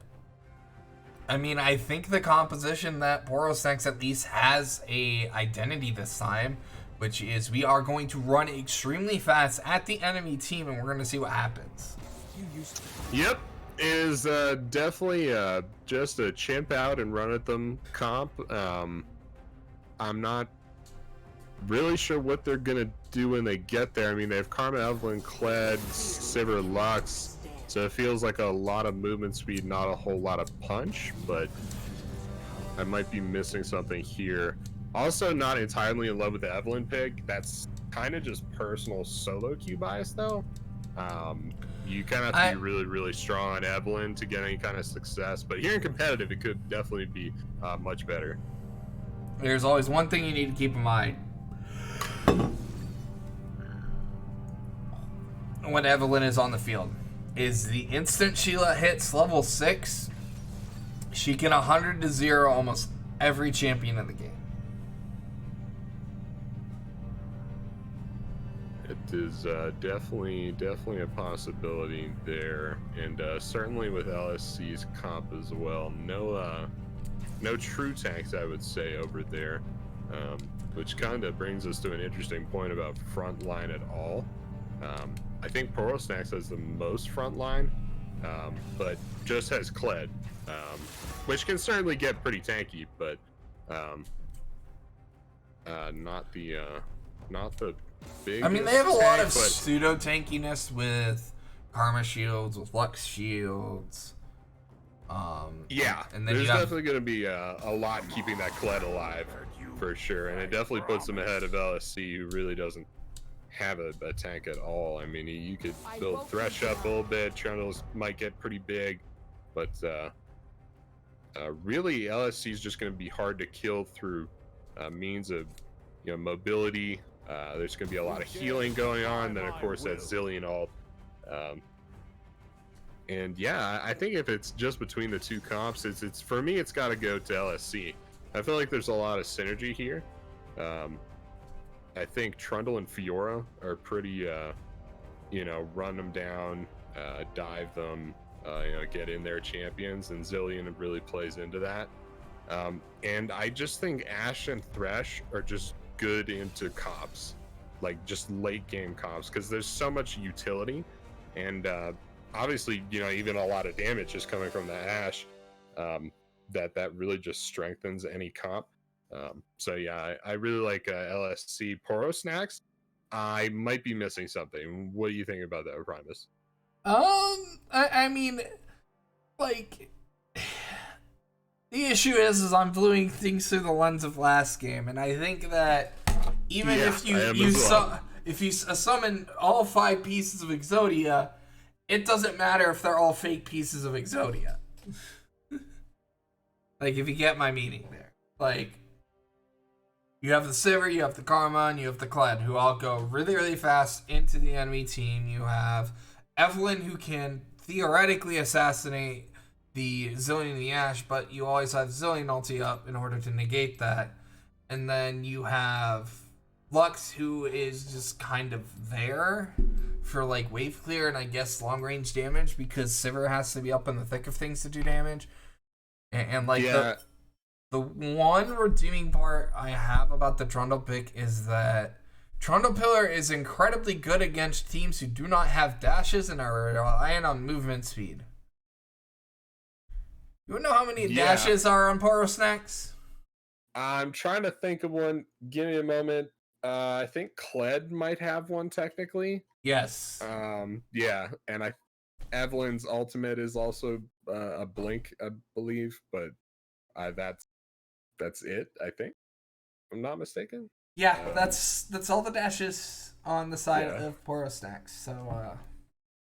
I mean, I think the composition that Poro Snacks at least has a identity this time, which is we are going to run extremely fast at the enemy team and we're going to see what happens. Yep. Is definitely just a chimp out and run at them comp. I'm not really sure what they're gonna do when they get there. I mean, they have Karma, Evelyn, Kled, Sivir, Lux, so it feels like a lot of movement speed, not a whole lot of punch, but I might be missing something here. Also, not entirely in love with the Evelyn pick. That's kind of just personal solo queue bias, though. You kind of have to be really, really strong on Evelyn to get any kind of success. But here in competitive, it could definitely be much better. There's always one thing you need to keep in mind. When Evelyn is on the field, is the instant Sheila hits level 6, she can 100-0 almost every champion in the game. It is definitely a possibility there, and certainly with LSC's comp as well. No true tanks, I would say, over there, which kind of brings us to an interesting point about front line at all. I think Poro Snacks has the most front line, but just has Kled, which can certainly get pretty tanky, but not the biggest. I mean, they have a lot of pseudo tankiness with Karma shields, with Lux shields. Yeah, and then there's definitely going to be a lot keeping that Kled alive for sure, and it definitely puts them ahead of LSC, who really doesn't have a tank at all. I mean, you could build Thresh up a little bit. Trundles might get pretty big, but really LSC is just going to be hard to kill through means of mobility. There's going to be a lot of healing going on. Then of course that Zillion ult. And yeah, I think if it's just between the two comps, it's for me, it's got to go to LSC. I feel like there's a lot of synergy here. I think Trundle and Fiora are pretty, run them down, dive them, get in their champions, and Zillion really plays into that. And I just think Ashe and Thresh are just good into comps, like just late game comps, because there's so much utility, and obviously, even a lot of damage is coming from the Ashe, that really just strengthens any comp. So yeah, I really like LSC Poro Snacks. I might be missing something. What do you think about that, Primus? I mean, like, the issue is I'm viewing things through the lens of last game, and I think that even Yeah, if I am as well. if you summon all 5 pieces of Exodia, it doesn't matter if they're all fake pieces of Exodia. Like, if you get my meaning there, like, you have the Sivir, you have the Karma, and you have the Kled, who all go really, really fast into the enemy team. You have Evelyn, who can theoretically assassinate the Zillion and the Ash, but you always have Zillion ulti up in order to negate that. And then you have Lux, who is just kind of there for like wave clear and I guess long range damage because Sivir has to be up in the thick of things to do damage. And like Yeah, the one redeeming part I have about the Trundle pick is that Trundle Pillar is incredibly good against teams who do not have dashes and are relying on movement speed. You know how many yeah. dashes are on Poro Snacks? I'm trying to think of one. Give me a moment. I think Kled might have one technically. Yes. Yeah, and I Evelyn's ultimate is also a blink, I believe, but that's it. I think, if I'm not mistaken. Yeah, Um, that's all the dashes on the side yeah, of Poro Snacks. So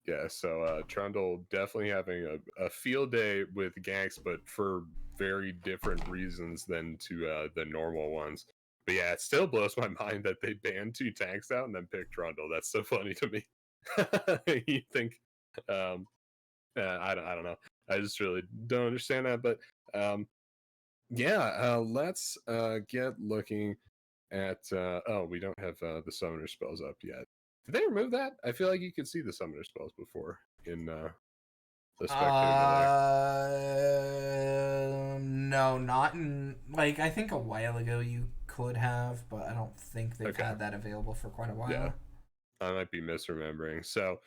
yeah. So Trundle definitely having a field day with ganks, but for very different reasons than to the normal ones. But yeah, it still blows my mind that they banned 2 tanks out and then picked Trundle. That's so funny to me. You think, um, I don't know. I just really don't understand that. But yeah, let's get looking at. Oh, we don't have the summoner spells up yet. Did they remove that? I feel like you could see the summoner spells before in the spectator delay. no, not in like I think a while ago you could have, but I don't think they've Okay, had that available for quite a yeah, while. I might be misremembering. So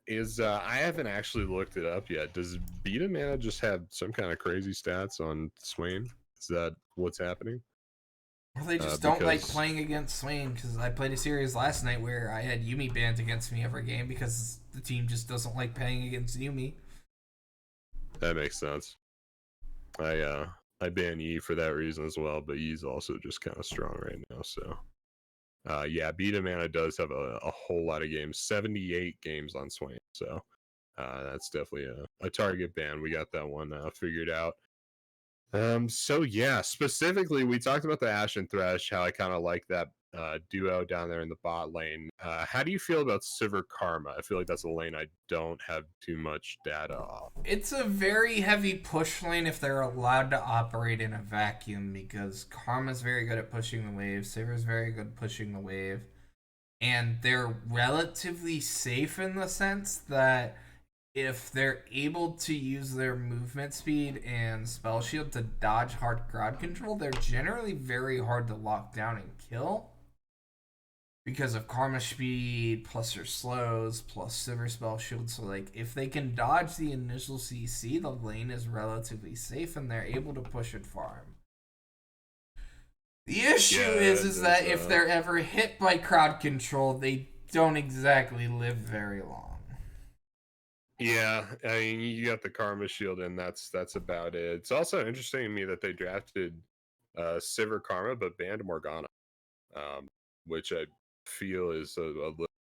is I haven't actually looked it up yet. Does Beta Mana just have some kind of crazy stats on Swain? Is that what's happening? Or they just don't like Because playing against Swain because I played a series last night where I had Yumi banned against me every game because the team just doesn't like playing against Yumi. that makes sense. I ban Yi for that reason as well, but Yi's also just kind of strong right now. So yeah, Beta Mana does have a whole lot of games, 78 games on Swain. So that's definitely a target ban. We got that one figured out. So yeah, specifically, we talked about the Ash and Thresh, how I kind of like that duo down there in the bot lane. How do you feel about Sivir Karma? I feel like that's a lane I don't have too much data off. It's a very heavy push lane if they're allowed to operate in a vacuum because Karma's very good at pushing the wave, Sivir's very good at pushing the wave, and they're relatively safe in the sense that if they're able to use their movement speed and spell shield to dodge hard crowd control, they're generally very hard to lock down and kill because of karma speed plus her slows plus silver spell shield. So like if they can dodge the initial CC, the lane is relatively safe and they're able to push it farm. The issue Yeah, is does that if they're ever hit by crowd control, they don't exactly live very long. yeah, I mean, you got the Karma Shield, and that's about it. It's also interesting to me that they drafted Sivir Karma but banned Morgana, um, which I feel is a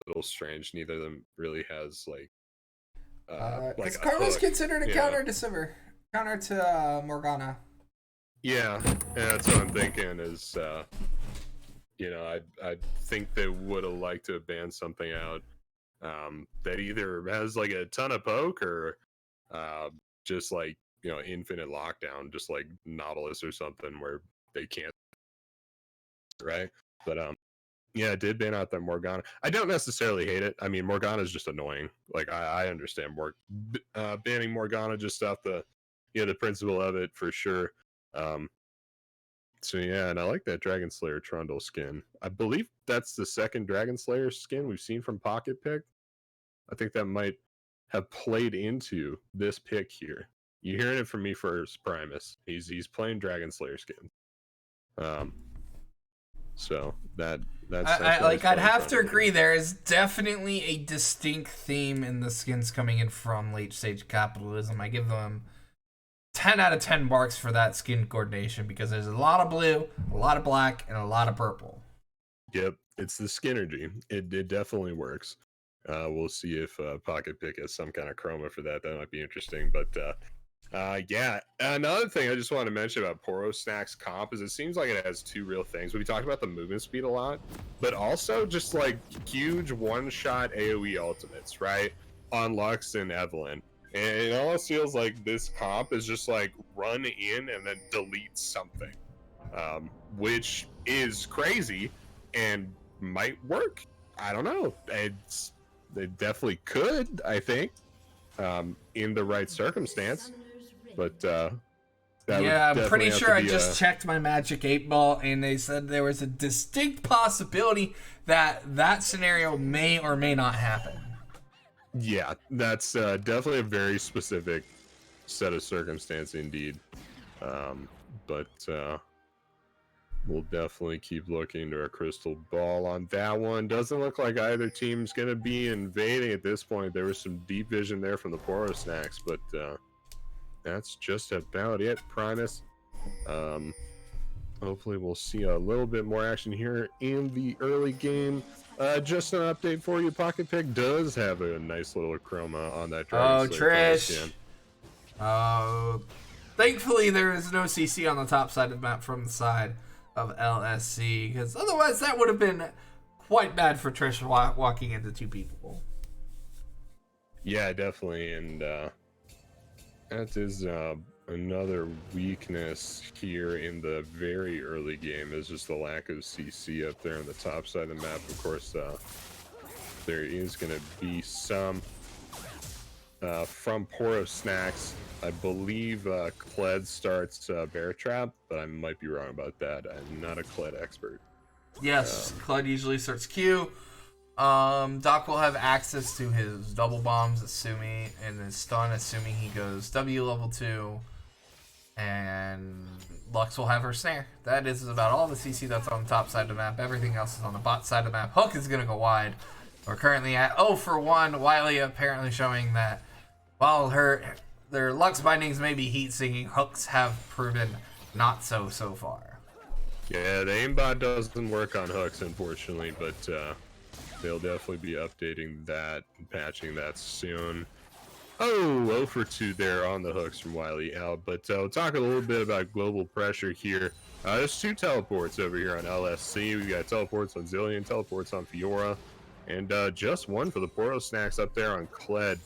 little strange. Neither of them really has like Because a Karma's hook, considered a you know. counter to Sivir, counter to Morgana. Yeah, and that's what I'm thinking is, I think they would have liked to have banned something out that either has like a ton of poke or uh, just like infinite lockdown, just like Nautilus or something where they can't, right? But yeah, it did ban out that Morgana. I don't necessarily hate it. I mean, Morgana is just annoying. Like I understand banning Morgana just off the principle of it for sure. Um, So yeah, and I like that Dragon Slayer Trundle skin. I believe that's the second Dragon Slayer skin we've seen from Pocket Pick. I think that might have played into this pick here. You're hearing it from me first, Primus. He's playing Dragon Slayer skin. Um, so that's I'd have to agree. There is definitely a distinct theme in the skins coming in from late stage capitalism. I give them 10 out of 10 marks for that skin coordination because there's a lot of blue, a lot of black, and a lot of purple. Yep, it's the Skinergy. It definitely works. We'll see if Pocket Pick has some kind of chroma for that. That might be interesting. But yeah, another thing I just want to mention about Poro Snacks comp is it seems like it has two real things. We talked about the movement speed a lot, but also just like huge one-shot AoE ultimates, right? On Lux and Evelyn. And it almost feels like this comp is just like run in and then delete something, which is crazy and might work. I don't know. It definitely could, I think, in the right circumstance. But yeah, I'm pretty sure I just checked my Magic 8 Ball, and they said there was a distinct possibility that that scenario may or may not happen. Yeah, that's definitely a very specific set of circumstance indeed. But we'll definitely keep looking to our crystal ball on that one. Doesn't look like either team's going to be invading at this point. There was some deep vision there from the Poro Snacks, but that's just about it, Primus. Hopefully we'll see a little bit more action here in the early game. Just an update for you, Pocket Pick does have a nice little chroma on that Dragon Trish. Thankfully there is no CC on the top side of the map from the side of LSC, because otherwise that would have been quite bad for Trish walking into two people. Yeah, definitely, and that is another weakness here in the very early game is just the lack of CC up there on the top side of the map. Of course, there is going to be some from Poro Snacks. I believe Kled starts Bear Trap, but I might be wrong about that. I'm not a Kled expert. Yes, Kled usually starts Q. Doc will have access to his double bombs, assuming, and his stun, assuming he goes W level 2. And Lux will have her snare. That is about all the CC that's on the top side of the map. Everything else is on the bot side of the map. Hook is going to go wide. We're currently at 0 for 1. Wiley apparently showing that while their Lux bindings may be heat sinking, hooks have proven not so far. Yeah, the aimbot doesn't work on hooks, unfortunately, but they'll definitely be updating that and patching that soon. Oh, 0 for 2 there on the hooks from Wiley out. But we'll talk a little bit about global pressure here. There's 2 teleports over here on LSC. We got teleports on Zillion, teleports on Fiora, and just one for the Poro Snacks up there on Kled.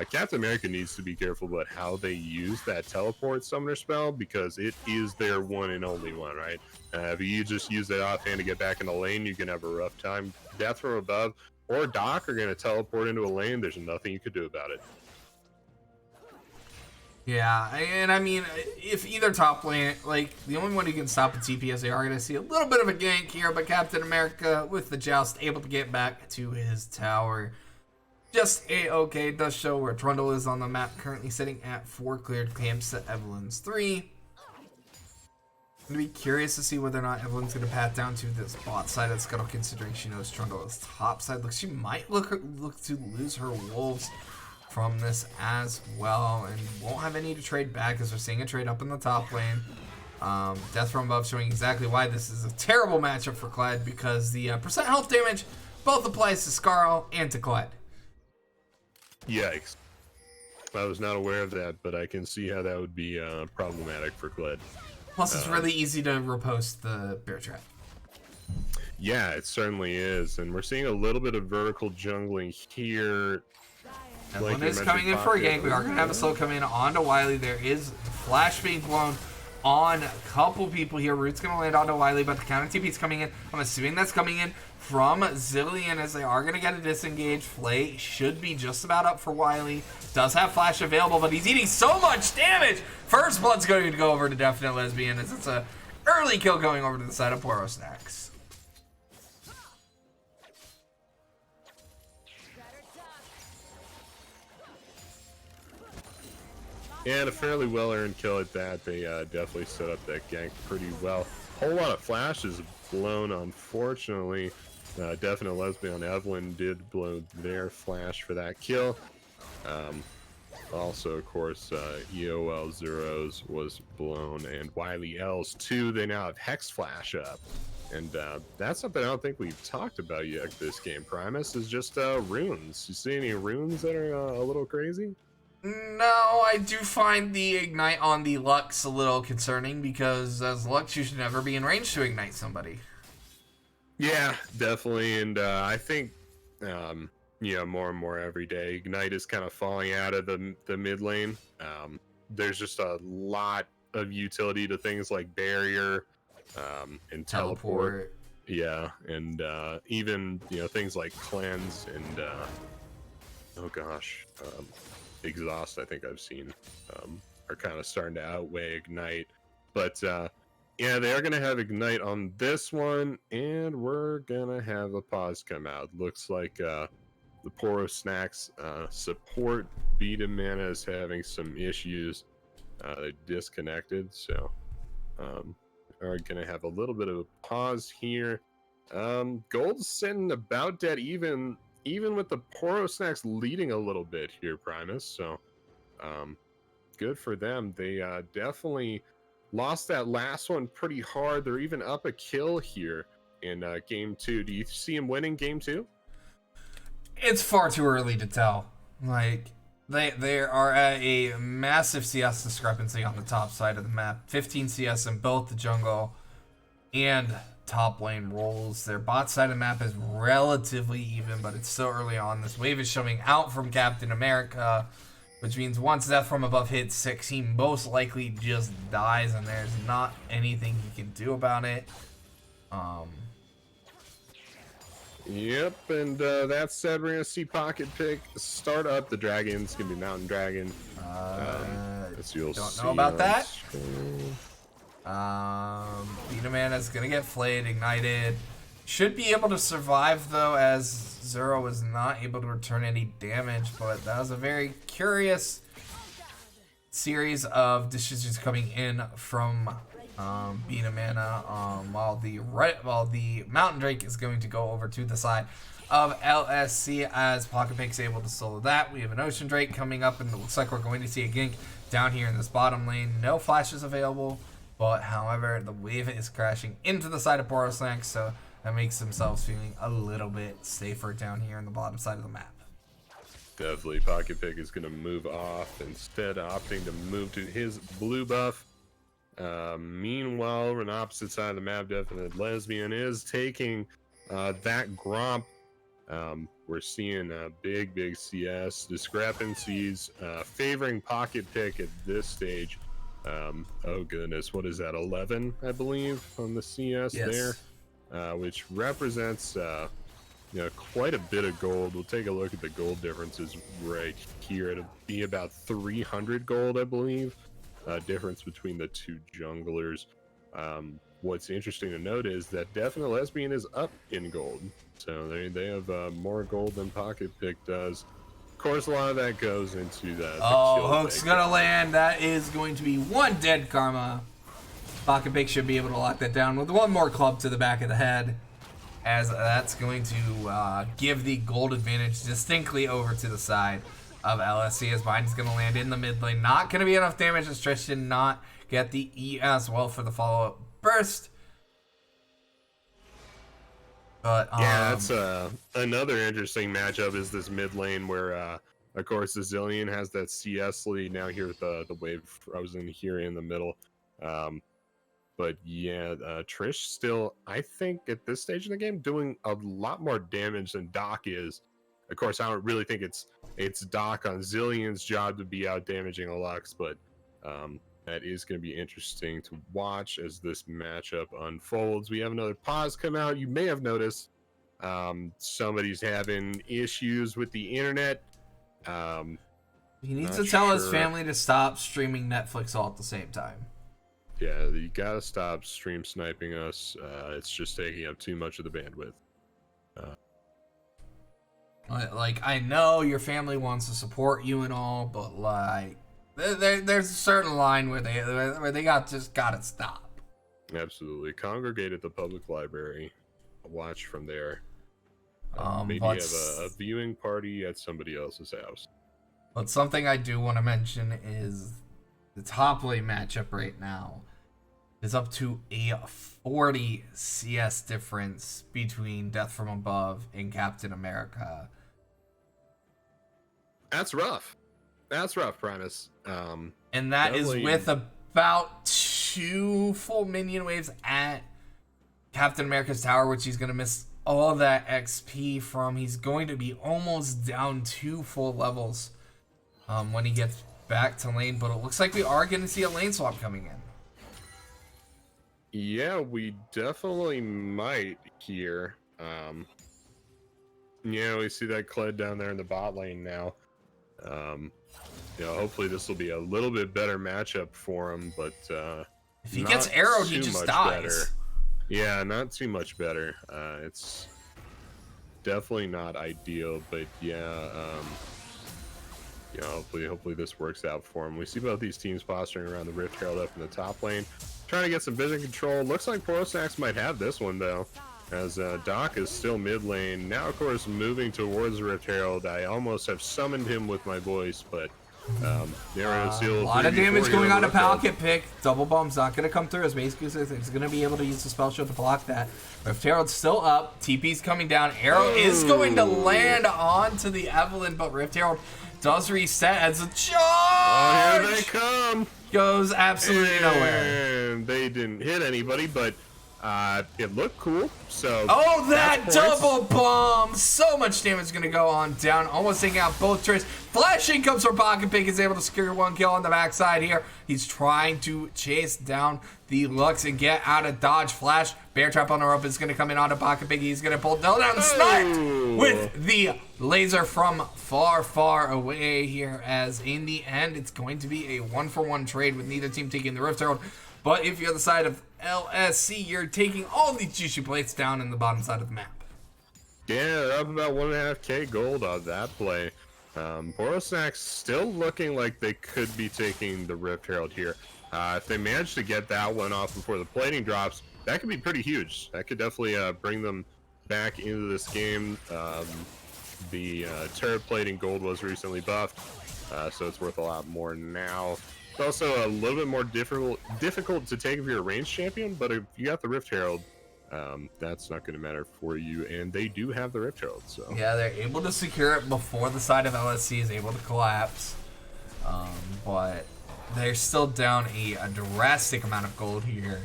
Captain America needs to be careful about how they use that teleport summoner spell, because it is their one and only one, right? If you just use that offhand to get back in the lane, you can have a rough time. Death from above or Doc are going to teleport into a lane. There's nothing you could do about it. Yeah, and I mean, if either top lane, like, the only one who can stop the TPS, they are going to see a little bit of a gank here, but Captain America, with the joust, able to get back to his tower. Just A-okay. Does show where Trundle is on the map, currently sitting at 4 cleared camps to Evelyn's 3. I'm going to be curious to see whether or not Evelyn's going to pat down to this bot side of Scuttle, considering she knows Trundle is top side. Look, she might look to lose her wolves from this as well, and won't have any to trade back because we're seeing a trade up in the top lane. Death from above showing exactly why this is a terrible matchup for Kled, because the percent health damage both applies to Scarl and to Kled. Yikes. I was not aware of that, but I can see how that would be problematic for Kled. Plus, it's really easy to repost the bear trap. Yeah, it certainly is, and we're seeing a little bit of vertical jungling here. Evelyn is coming in for a gank. We are going to have a slow come in onto Wiley. There is flash being blown on a couple people here. Root's going to land onto Wiley, but the counter TP is coming in. I'm assuming that's coming in from Zillion, as they are going to get a disengage. Flay should be just about up for Wiley. Does have flash available, but he's eating so much damage. First blood's going to go over to Definite Lesbian, as it's a early kill going over to the side of Poro Snacks. And a fairly well-earned kill at that. They definitely set up that gank pretty well. whole lot of flashes blown, unfortunately. Definite Lesbian Evelyn did blow their flash for that kill. Also, of course, EOL Zeros was blown, and Wiley L's too. They now have Hex Flash up. And that's something I don't think we've talked about yet this game. Primus is just runes. You see any runes that are a little crazy? No, I do find the ignite on the Lux a little concerning, because as Lux, you should never be in range to ignite somebody. Yeah, definitely. And I think, more and more every day, Ignite is kind of falling out of the mid lane. There's just a lot of utility to things like Barrier, and teleport. Yeah, and even things like cleanse and oh gosh, exhaust. I think I've seen are kind of starting to outweigh Ignite, but yeah, they are gonna have Ignite on this one, and we're gonna have a pause come out. Looks like the Poro Snacks support Beta Mana is having some issues. They disconnected, so are gonna have a little bit of a pause here. Gold's sitting about dead even with the Poro Snacks leading a little bit here, Primus. So good for them. They definitely lost that last one pretty hard. They're even up a kill here in game 2. Do you see him winning game 2? It's far too early to tell. Like, they are at a massive CS discrepancy on the top side of the map. 15 CS in both the jungle and top lane roles. Their bot side of the map is relatively even, but it's still early on. This wave is showing out from Captain America, which means once Death from Above hits 6, he most likely just dies, and there's not anything he can do about it. Yep, and that said, we're gonna see Pocket Pick start up. The dragon's gonna be Mountain Dragon. As you'll don't know about that. Screen. Beta Mana's gonna get flayed, ignited. Should be able to survive though, as Zero was not able to return any damage, but that was a very curious series of decisions coming in from Beta Mana, while the Mountain Drake is going to go over to the side of LSC as Pocket Pick's able to solo that. We have an Ocean Drake coming up, and it looks like we're going to see a gank down here in this bottom lane. No flashes available, but however, the wave is crashing into the side of Poro Snacks, so that makes themselves feeling a little bit safer down here in the bottom side of the map. Definitely, Pocket Pick is going to move off, instead opting to move to his blue buff. Meanwhile, on the opposite side of the map, Definite Lesbian is taking that Gromp. We're seeing big CS discrepancies favoring Pocket Pick at this stage. Oh goodness, what is that, 11, I believe, on the CS? Yes. There, which represents quite a bit of gold. We'll take a look at the gold differences right here. It'll be about 300 gold, I believe. Difference between the two junglers. What's interesting to note is that Definite Lesbian is up in gold, so they have more gold than Pocket Pick does. Of course, a lot of that goes into the Hook's gonna land. That is going to be one dead karma. Pocket Pick should be able to lock that down with one more club to the back of the head, as that's going to give the gold advantage distinctly over to the side of LSC, as Biden's going to land in the mid lane. Not going to be enough damage, as Trish did not get the E as well for the follow-up burst. But yeah, that's another interesting matchup, is this mid lane where, of course, the Zillion has that CS lead now here with the wave frozen here in the middle. But yeah, Trish still, I think, at this stage in the game, doing a lot more damage than Doc is. Of course, I don't really think it's Doc on Zillion's job to be out damaging a Lux, but that is going to be interesting to watch as this matchup unfolds. We have another pause come out. You may have noticed somebody's having issues with the internet. He needs to tell his family to stop streaming Netflix all at the same time. Yeah, you gotta stop stream sniping us. It's just taking up too much of the bandwidth. Like, I know your family wants to support you and all, but like, there's a certain line where they just gotta stop. Absolutely. Congregate at the public library. Watch from there. Maybe but have a viewing party at somebody else's house. but something I do want to mention is the top lane matchup right now is up to a 40 CS difference between Death from Above and Captain America. That's rough. That's rough, Primus. And that is with about 2 full minion waves at Captain America's tower, which he's going to miss all that XP from. He's going to be almost down 2 full levels when he gets back to lane. But it looks like we are going to see a lane swap coming in. Yeah, we definitely might here. Yeah, we see that Kled down there in the bot lane now. Hopefully this will be a little bit better matchup for him, but if he gets arrowed, he just dies. Better. Yeah, not too much better. It's definitely not ideal, but yeah, hopefully this works out for him. We see both these teams posturing around the Rift Herald up in the top lane, trying to get some vision control. Looks like Poro Snaccs might have this one though, as Doc is still mid lane. Now, of course, moving towards Rift Herald. I almost have summoned him with my voice, but there is still a lot of damage going on to Pocket Pick. Double Bomb's not going to come through, as basically he's going to be able to use the spell shield to block that. Rift Herald's still up. TP's coming down. Arrow is going to land onto the Evelyn, but Rift Herald does reset as a charge. Oh, here they come. Goes absolutely nowhere. And they didn't hit anybody, but it looked cool. So that double bomb! So much damage is gonna go on down, almost taking out both Trish. Flashing comes from Pocket Pig, is able to secure 1 kill on the backside here. He's trying to chase down the Lux and get out of dodge. Flash, Bear Trap on the rope is gonna come in onto Pocket Pig. He's gonna pull down and sniped with the laser from far, far away here. As in the end, it's going to be a 1-for-1 trade with neither team taking the Rift Herald. But if you're the side of LSC, you're taking all these juicy plates down in the bottom side of the map. Yeah, they're up about 1.5k gold on that play. Poro Snacks still looking like they could be taking the Rift Herald here. If they manage to get that one off before the plating drops, that could be pretty huge. That could definitely bring them back into this game. The turret plating gold was recently buffed, so it's worth a lot more now. It's also a little bit more difficult to take if you're a ranged champion, but if you got the Rift Herald, that's not going to matter for you, and they do have the Rift Herald. So yeah, they're able to secure it before the side of LSC is able to collapse, but they're still down a drastic amount of gold here.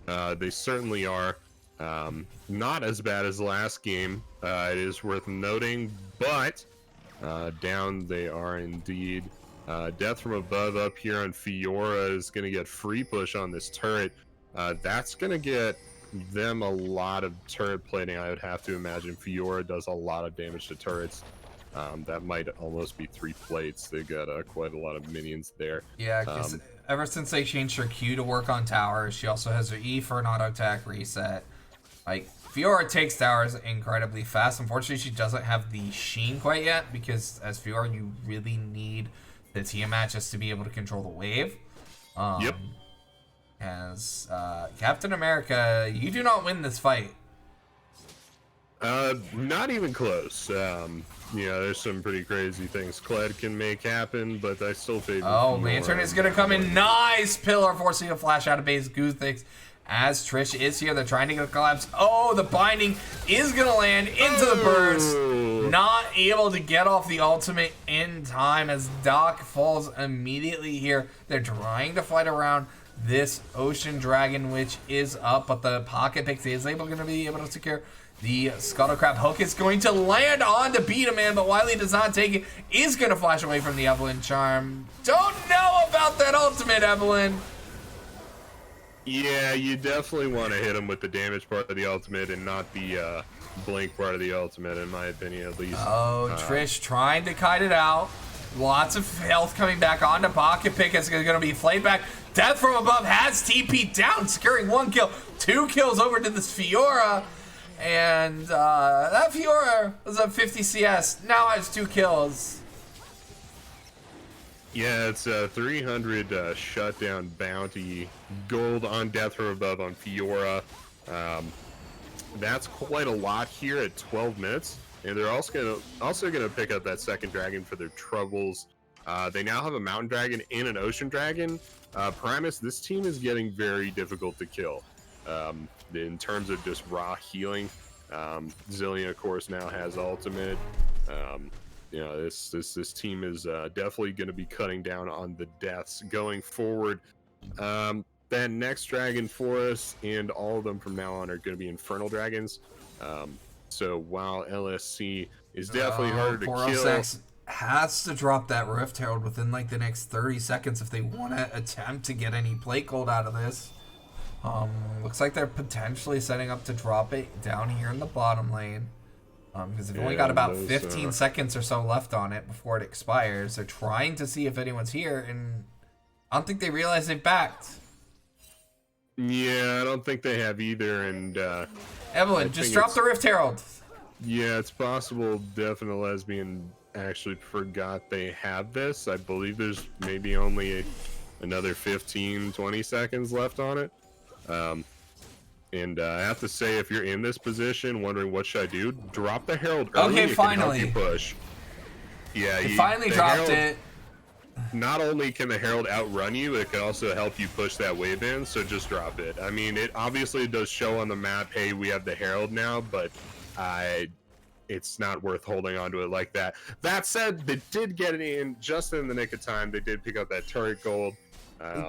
They certainly are. Not as bad as last game, it is worth noting, but down they are indeed. Death from Above up here on Fiora is going to get free push on this turret. That's going to get them a lot of turret plating, I would have to imagine. Fiora does a lot of damage to turrets. That might almost be 3 plates. They got quite a lot of minions there. Yeah, because ever since they changed her Q to work on towers, she also has her E for an auto attack reset. Like, Fiora takes towers incredibly fast. Unfortunately, she doesn't have the Sheen quite yet, because as Fiora, you really need the Tiamat just to be able to control the wave. Yep. As Captain America, you do not win this fight. Not even close. There's some pretty crazy things Kled can make happen, but I still favor. Oh, Lantern is gonna come in. Nice pillar, forcing a flash out of base. Goose Thix. As Trish is here, they're trying to get a collapse. Oh, the binding is gonna land into the burst. Not able to get off the ultimate in time as Doc falls immediately here. They're trying to fight around this Ocean Dragon, which is up, but the Pocket Pick is going to be able to secure the Scuttle Crab. Hook is going to land on the Beat Man, but Wiley does not take it. Is going to flash away from the Evelyn Charm. Don't know about that ultimate, Evelyn. Yeah, you definitely want to hit him with the damage part of the ultimate and not the blink part of the ultimate, in my opinion, at least. Oh, Trish trying to kite it out. Lots of health coming back onto Pocket Pick. It's going to be flayed back. Death from Above has TP down, securing 1 kill. 2 kills over to this Fiora. And that Fiora was up 50 CS. Now has 2 kills. Yeah, it's 300 shutdown bounty, gold on Death from Above on Fiora. That's quite a lot here at 12 minutes, and they're also gonna pick up that second dragon for their troubles. They now have a mountain dragon and an ocean dragon. Primus, this team is getting very difficult to kill in terms of just raw healing. Zillion, of course, now has ultimate. This team is definitely going to be cutting down on the deaths going forward. That next dragon for us, and all of them from now on, are going to be infernal dragons. So while LSC is definitely harder to Poro kill, Snacks has to drop that Rift Herald within like the next 30 seconds if they want to attempt to get any plate gold out of this. Looks like they're potentially setting up to drop it down here in the bottom lane. Because they've only got about 15 seconds or so left on it before it expires. They're trying to see if anyone's here, and I don't think they realize they've backed. Yeah, I don't think they have either. And Evelyn, just drop the Rift Herald. Yeah, it's possible Definite Lesbian actually forgot they have this. I believe there's maybe only another 15-20 seconds left on it. And I have to say, if you're in this position wondering what should I do, drop the Herald early. Okay, finally. Can help you push. Yeah, you finally dropped it. Not only can the Herald outrun you, it can also help you push that wave in, so just drop it. I mean, it obviously does show on the map, hey, we have the Herald now, but it's not worth holding on to it like that. That said, they did get it in just in the nick of time. They did pick up that turret gold.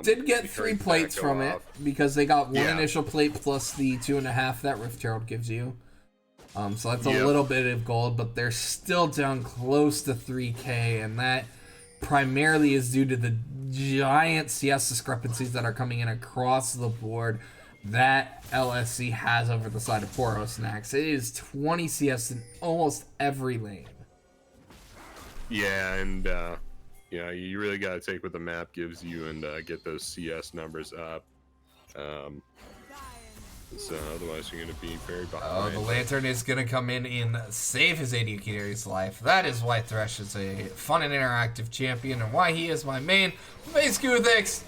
Did get 3 plates from it because they got one initial plate plus the 2.5 that Rift Herald gives you. So that's a little bit of gold, but they're still down close to 3K, and that primarily is due to the giant CS discrepancies that are coming in across the board that LSC has over the side of Poro Snacks. It is 20 CS in almost every lane. Yeah, and you really got to take what the map gives you and get those CS numbers up. So otherwise you're going to be very behind. Oh, the Lantern is going to come in and save his AD Carry's life. That is why Thresh is a fun and interactive champion, and why he is my main. Face Guthix,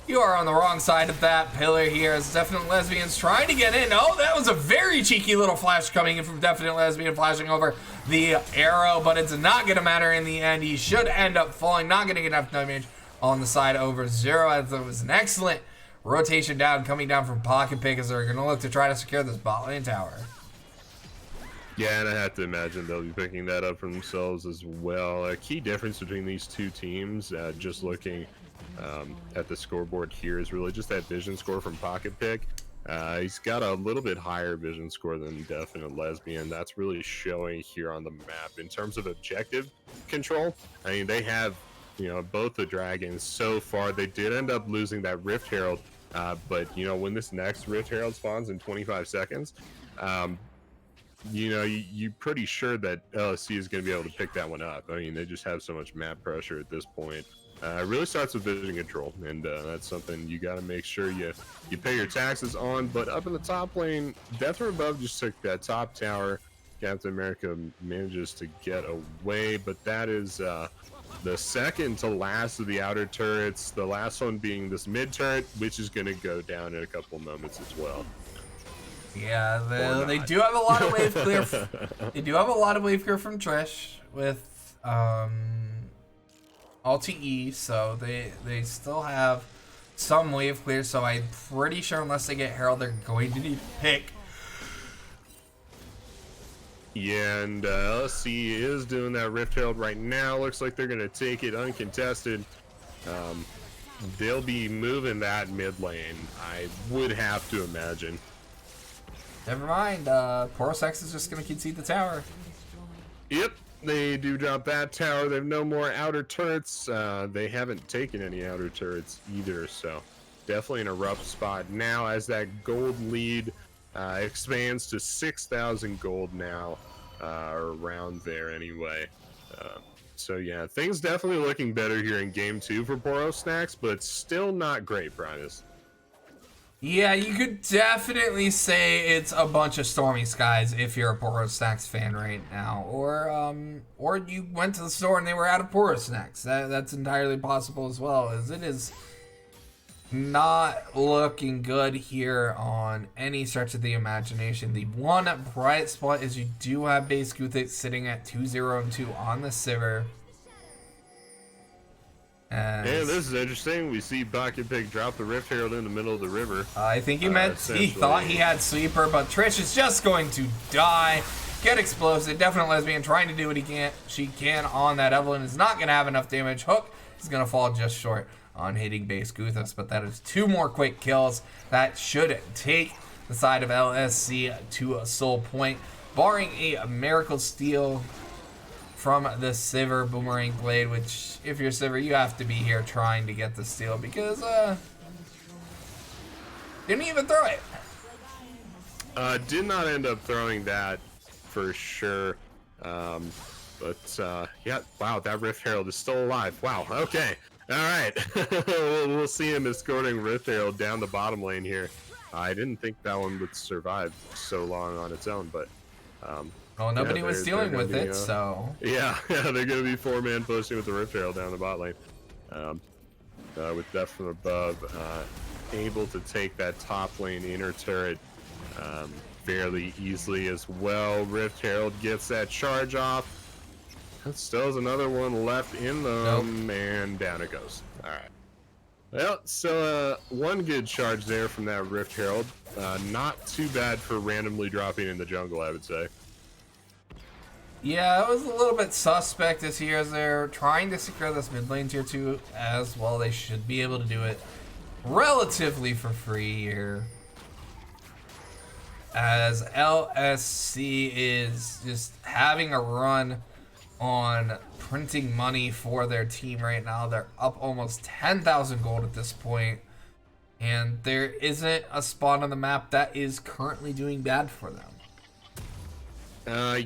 you are on the wrong side of that pillar here as Definite Lesbian's trying to get in. Oh, that was a very cheeky little flash coming in from Definite Lesbian, flashing over the arrow, but it's not going to matter in the end. He should end up falling, not getting enough damage on the side over Zero, as it was an excellent rotation down coming down from Pocket Pick as they're going to look to try to secure this bot lane tower. Yeah, and I have to imagine they'll be picking that up for themselves as well. A key difference between these two teams, just looking at the scoreboard here, is really just that vision score from Pocket Pick. He's got a little bit higher vision score than Definite Lesbian. That's really showing here on the map. In terms of objective control, I mean, they have, both the dragons so far. They did end up losing that Rift Herald, but when this next Rift Herald spawns in 25 seconds, you're pretty sure that LSC is going to be able to pick that one up. I mean, they just have so much map pressure at this point. It really starts with vision control, and that's something you got to make sure you pay your taxes on. But up in the top lane, Death from Above just took that top tower. Captain America manages to get away, but that is the second to last of the outer turrets. The last one being this mid turret, which is going to go down in a couple moments as well. Yeah, they do have a lot of wave clear. They do have a lot of wave clear from Trish with LTE, so they still have some wave clear. So I'm pretty sure unless they get Herald, they're going to need to pick. Yeah, and LSC is doing that Rift Herald right now. Looks like they're going to take it uncontested. They'll be moving that mid lane, I would have to imagine. Never mind, Poro Snacks is just going to concede the tower. Yep, they do drop that tower. They have no more outer turrets. They haven't taken any outer turrets either, so definitely in a rough spot now as that gold lead expands to 6,000 gold now, or around there anyway. So yeah, things definitely looking better here in game 2 for Poro Snacks, but still not great, Primus. Yeah, you could definitely say it's a bunch of stormy skies if you're a Poro Snacks fan right now, or you went to the store and they were out of Poro Snacks. That's entirely possible as well, as it is not looking good here on any stretch of the imagination. The one bright spot is you do have Base Guthic sitting at 2-0-2 on the Sivir. Yeah, this is interesting. We see Bucket Pig drop the Rift Herald in the middle of the river. I think he thought he had Sweeper, but Trish is just going to die. Get explosive. Definite Lesbian trying to do what she can on that. Evelyn is not going to have enough damage. Hook is going to fall just short on hitting Base Guthos, but that is 2 more quick kills. That should take the side of LSC to a soul point, barring a Miracle Steal from the Sivir Boomerang Blade, which, if you're Sivir, you have to be here trying to get the steal because, didn't even throw it. Did not end up throwing that for sure. Yeah, wow, that Rift Herald is still alive. Wow, okay. All right. we'll see him escorting Rift Herald down the bottom lane here. I didn't think that one would survive so long on its own, but well, nobody was dealing with it, so... Yeah, they're going to be 4-man pushing with the Rift Herald down the bot lane. With Death from above, able to take that top lane inner turret fairly easily as well. Rift Herald gets that charge off. Still has another one left in them, and down it goes. All right. Well, so one good charge there from that Rift Herald. Not too bad for randomly dropping in the jungle, I would say. Yeah, it was a little bit suspect this year as they're trying to secure this mid lane tier 2 as well. They should be able to do it relatively for free here, as LSC is just having a run on printing money for their team right now. They're up almost 10,000 gold at this point, and there isn't a spot on the map that is currently doing bad for them.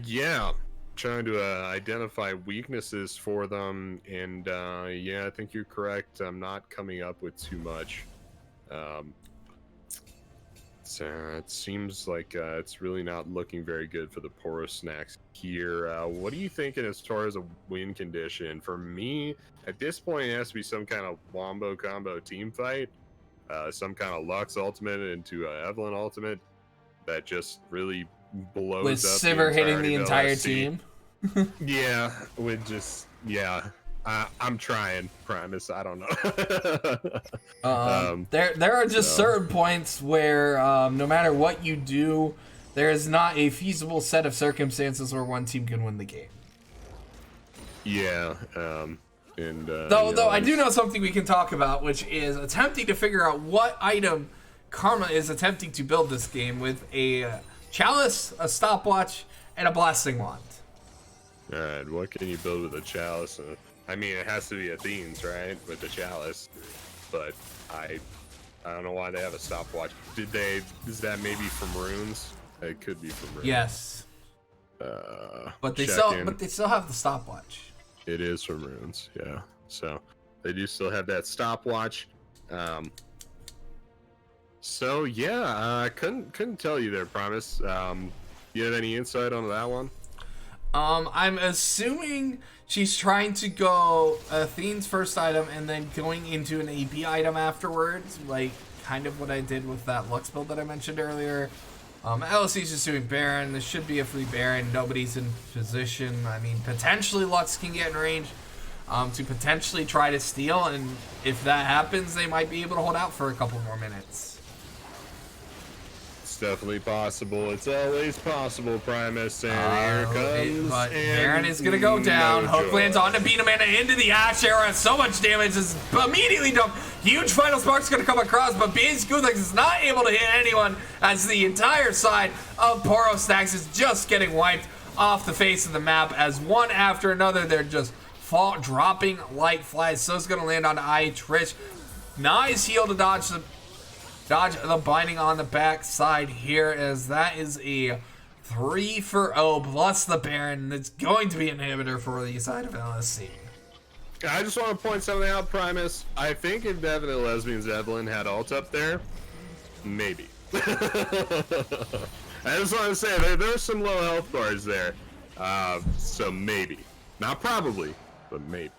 Yeah, trying to identify weaknesses for them, and yeah, I think you're correct. I'm not coming up with too much. It seems like it's really not looking very good for the Poro Snacks here. What are you thinking as far as a win condition? For me, at this point, it has to be some kind of wombo combo team fight, some kind of Lux ultimate into Evelyn ultimate that just really blows with up Sivir hitting the entire LSC. team. Yeah, with just, yeah. I'm trying, Primus. I don't know. There are just certain points where no matter what you do, there is not a feasible set of circumstances where one team can win the game. Yeah. Though I do know something we can talk about, which is attempting to figure out what item Karma is attempting to build this game with a chalice, a stopwatch, and a blasting wand. All right, what can you build with a chalice? I mean, it has to be Athene's, right, with the chalice. But I don't know why they have a stopwatch. Is that maybe from runes? It could be from runes. Yes. But they still have the stopwatch. It is from runes, yeah. So they do still have that stopwatch. So yeah, I couldn't tell you there, Promise. You have any insight on that one? I'm assuming she's trying to go Athene's first item and then going into an AP item afterwards, like kind of what I did with that Lux build that I mentioned earlier. LC's just doing Baron. This should be a free Baron. Nobody's in position. I mean, potentially Lux can get in range to potentially try to steal, and if that happens, they might be able to hold out for a couple more minutes. It's definitely possible. It's always possible, Primus. And here comes. But Baron is gonna go down. Hook lands on to beat him into the Ash Arrow. So much damage is immediately dumped. Huge Final Spark's gonna come across, but Base Guthix is not able to hit anyone as the entire side of Poro Snacks is just getting wiped off the face of the map as one after another they're just dropping like flies. So it's gonna land on Trish. Nice heal to dodge the binding on the back side here, as that is a 3-for-0 plus the Baron. It's going to be an inhibitor for the side of LSC. I just want to point something out, Primus. I think if Definite Lesbian's Evelyn had ult up there, maybe. I just want to say there's some low health bars there, so maybe, not probably, but maybe.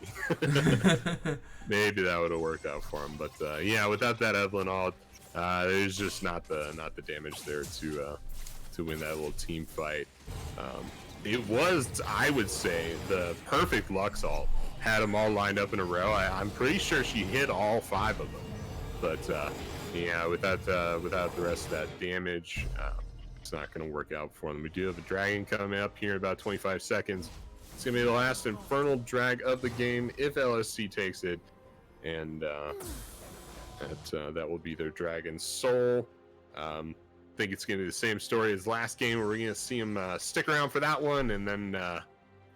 Maybe that would have worked out for him. But yeah, without that Evelyn ult, there's just not the damage there to win that little team fight. It was, I would say, the perfect Lux ult. Had them all lined up in a row. I'm pretty sure she hit all 5 of them. But yeah, without the rest of that damage, it's not going to work out for them. We do have a dragon coming up here in about 25 seconds. It's going to be the last infernal drag of the game if LSC takes it. And that will be their dragon soul. I think it's going to be the same story as last game, where we're going to see them stick around for that one and then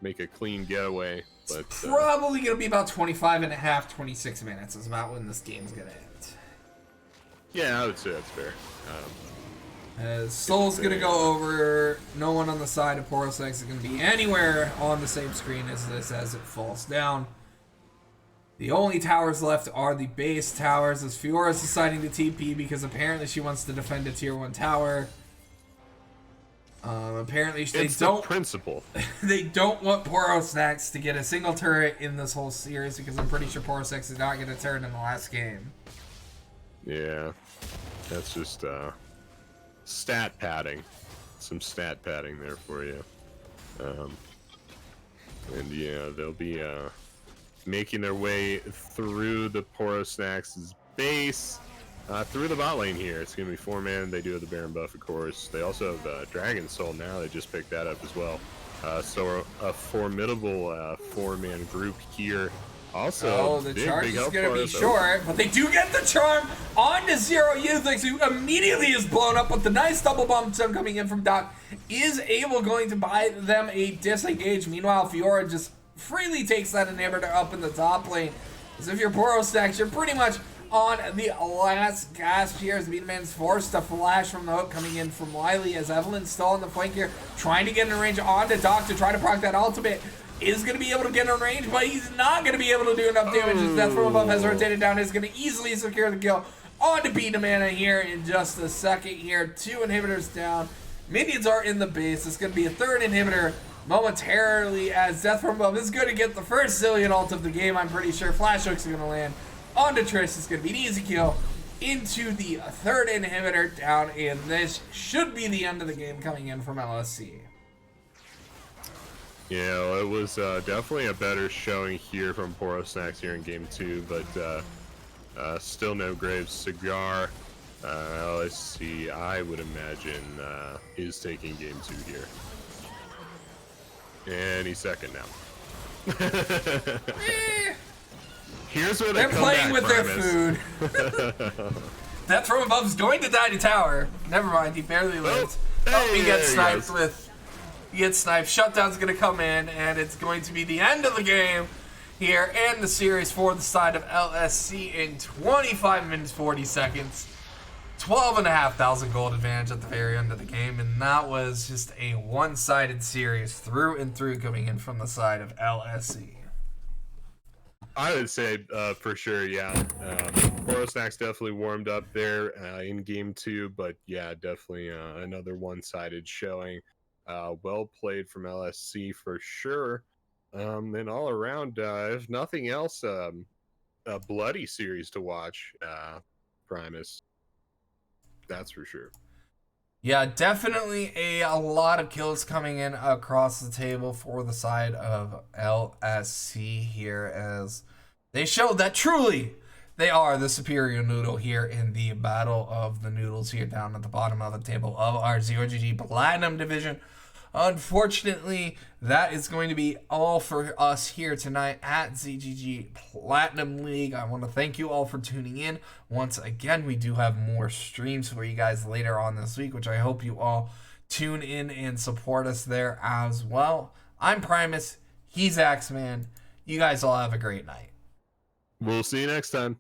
make a clean getaway. But it's probably going to be about 25 and a half, 26 minutes is about when this game's going to end. Yeah, I would say that's fair. As Soul's going to go over, no one on the side of Poro Snaccs is going to be anywhere on the same screen as this as it falls down. The only towers left are the base towers, as Fiora's deciding to TP because apparently she wants to defend a tier 1 tower. Apparently they don't. Principle. They don't want Poro Snacks to get a single turret in this whole series because I'm pretty sure Poro Snacks did not get a turret in the last game. Yeah, that's just stat padding. Some stat padding there for you. And yeah, they'll be making their way through the Poro Snacks' base, through the bot lane here. It's going to be 4-man. They do have the Baron buff, of course. They also have Dragon Soul now. They just picked that up as well. So a formidable 4-man group here. Also, the charge is going to be short, but they do get the charm onto Zero Youthix, who immediately is blown up with the nice double bomb stun coming in from Doc. Is going to buy them a disengage. Meanwhile, Fiora just freely takes that inhibitor up in the top lane. As if you're Poro Snacks, you're pretty much on the last gasp here as Beatman's forced to flash from the hook coming in from Wily, as Evelyn's still on the flank here, trying to get in range onto Doc to try to proc that ultimate. Is going to be able to get in range, but he's not going to be able to do enough damage as Death from Above has rotated down. Is going to easily secure the kill onto Beatman here in just a second here. 2 inhibitors down. Minions are in the base. It's going to be a 3rd inhibitor momentarily as Death from Above is going to get the first Zillion ult of the game, I'm pretty sure. Flash hooks are going to land onto Trish. It's going to be an easy kill into the 3rd inhibitor down, and this should be the end of the game coming in from LSC. Yeah, well, it was definitely a better showing here from Poro Snacks here in Game 2, but still no Graves. Cigar, LSC, I would imagine, is taking Game 2 here. And he's second now. Here's where they're playing with their food. Death from Above is going to die to tower. Never mind, he barely lived. He gets sniped with... He gets sniped. Shutdown's going to come in, and it's going to be the end of the game here and the series for the side of LSC in 25 minutes 40 seconds. 12,500 gold advantage at the very end of the game, and that was just a one-sided series through and through coming in from the side of LSC. I would say for sure, yeah. Poro Snacks definitely warmed up there in Game 2, but yeah, definitely another one-sided showing. Well played from LSC for sure. And all around, if nothing else, a bloody series to watch, Primus. That's for sure. Yeah, definitely a lot of kills coming in across the table for the side of LSC here, as they showed that truly they are the superior noodle here in the Battle of the Noodles here down at the bottom of the table of our ZOGG Platinum Division. Unfortunately, that is going to be all for us here tonight at ZGG Platinum League. I want to thank you all for tuning in. Once again, we do have more streams for you guys later on this week, which I hope you all tune in and support us there as well. I'm Primus. He's Axeman. You guys all have a great night. We'll see you next time.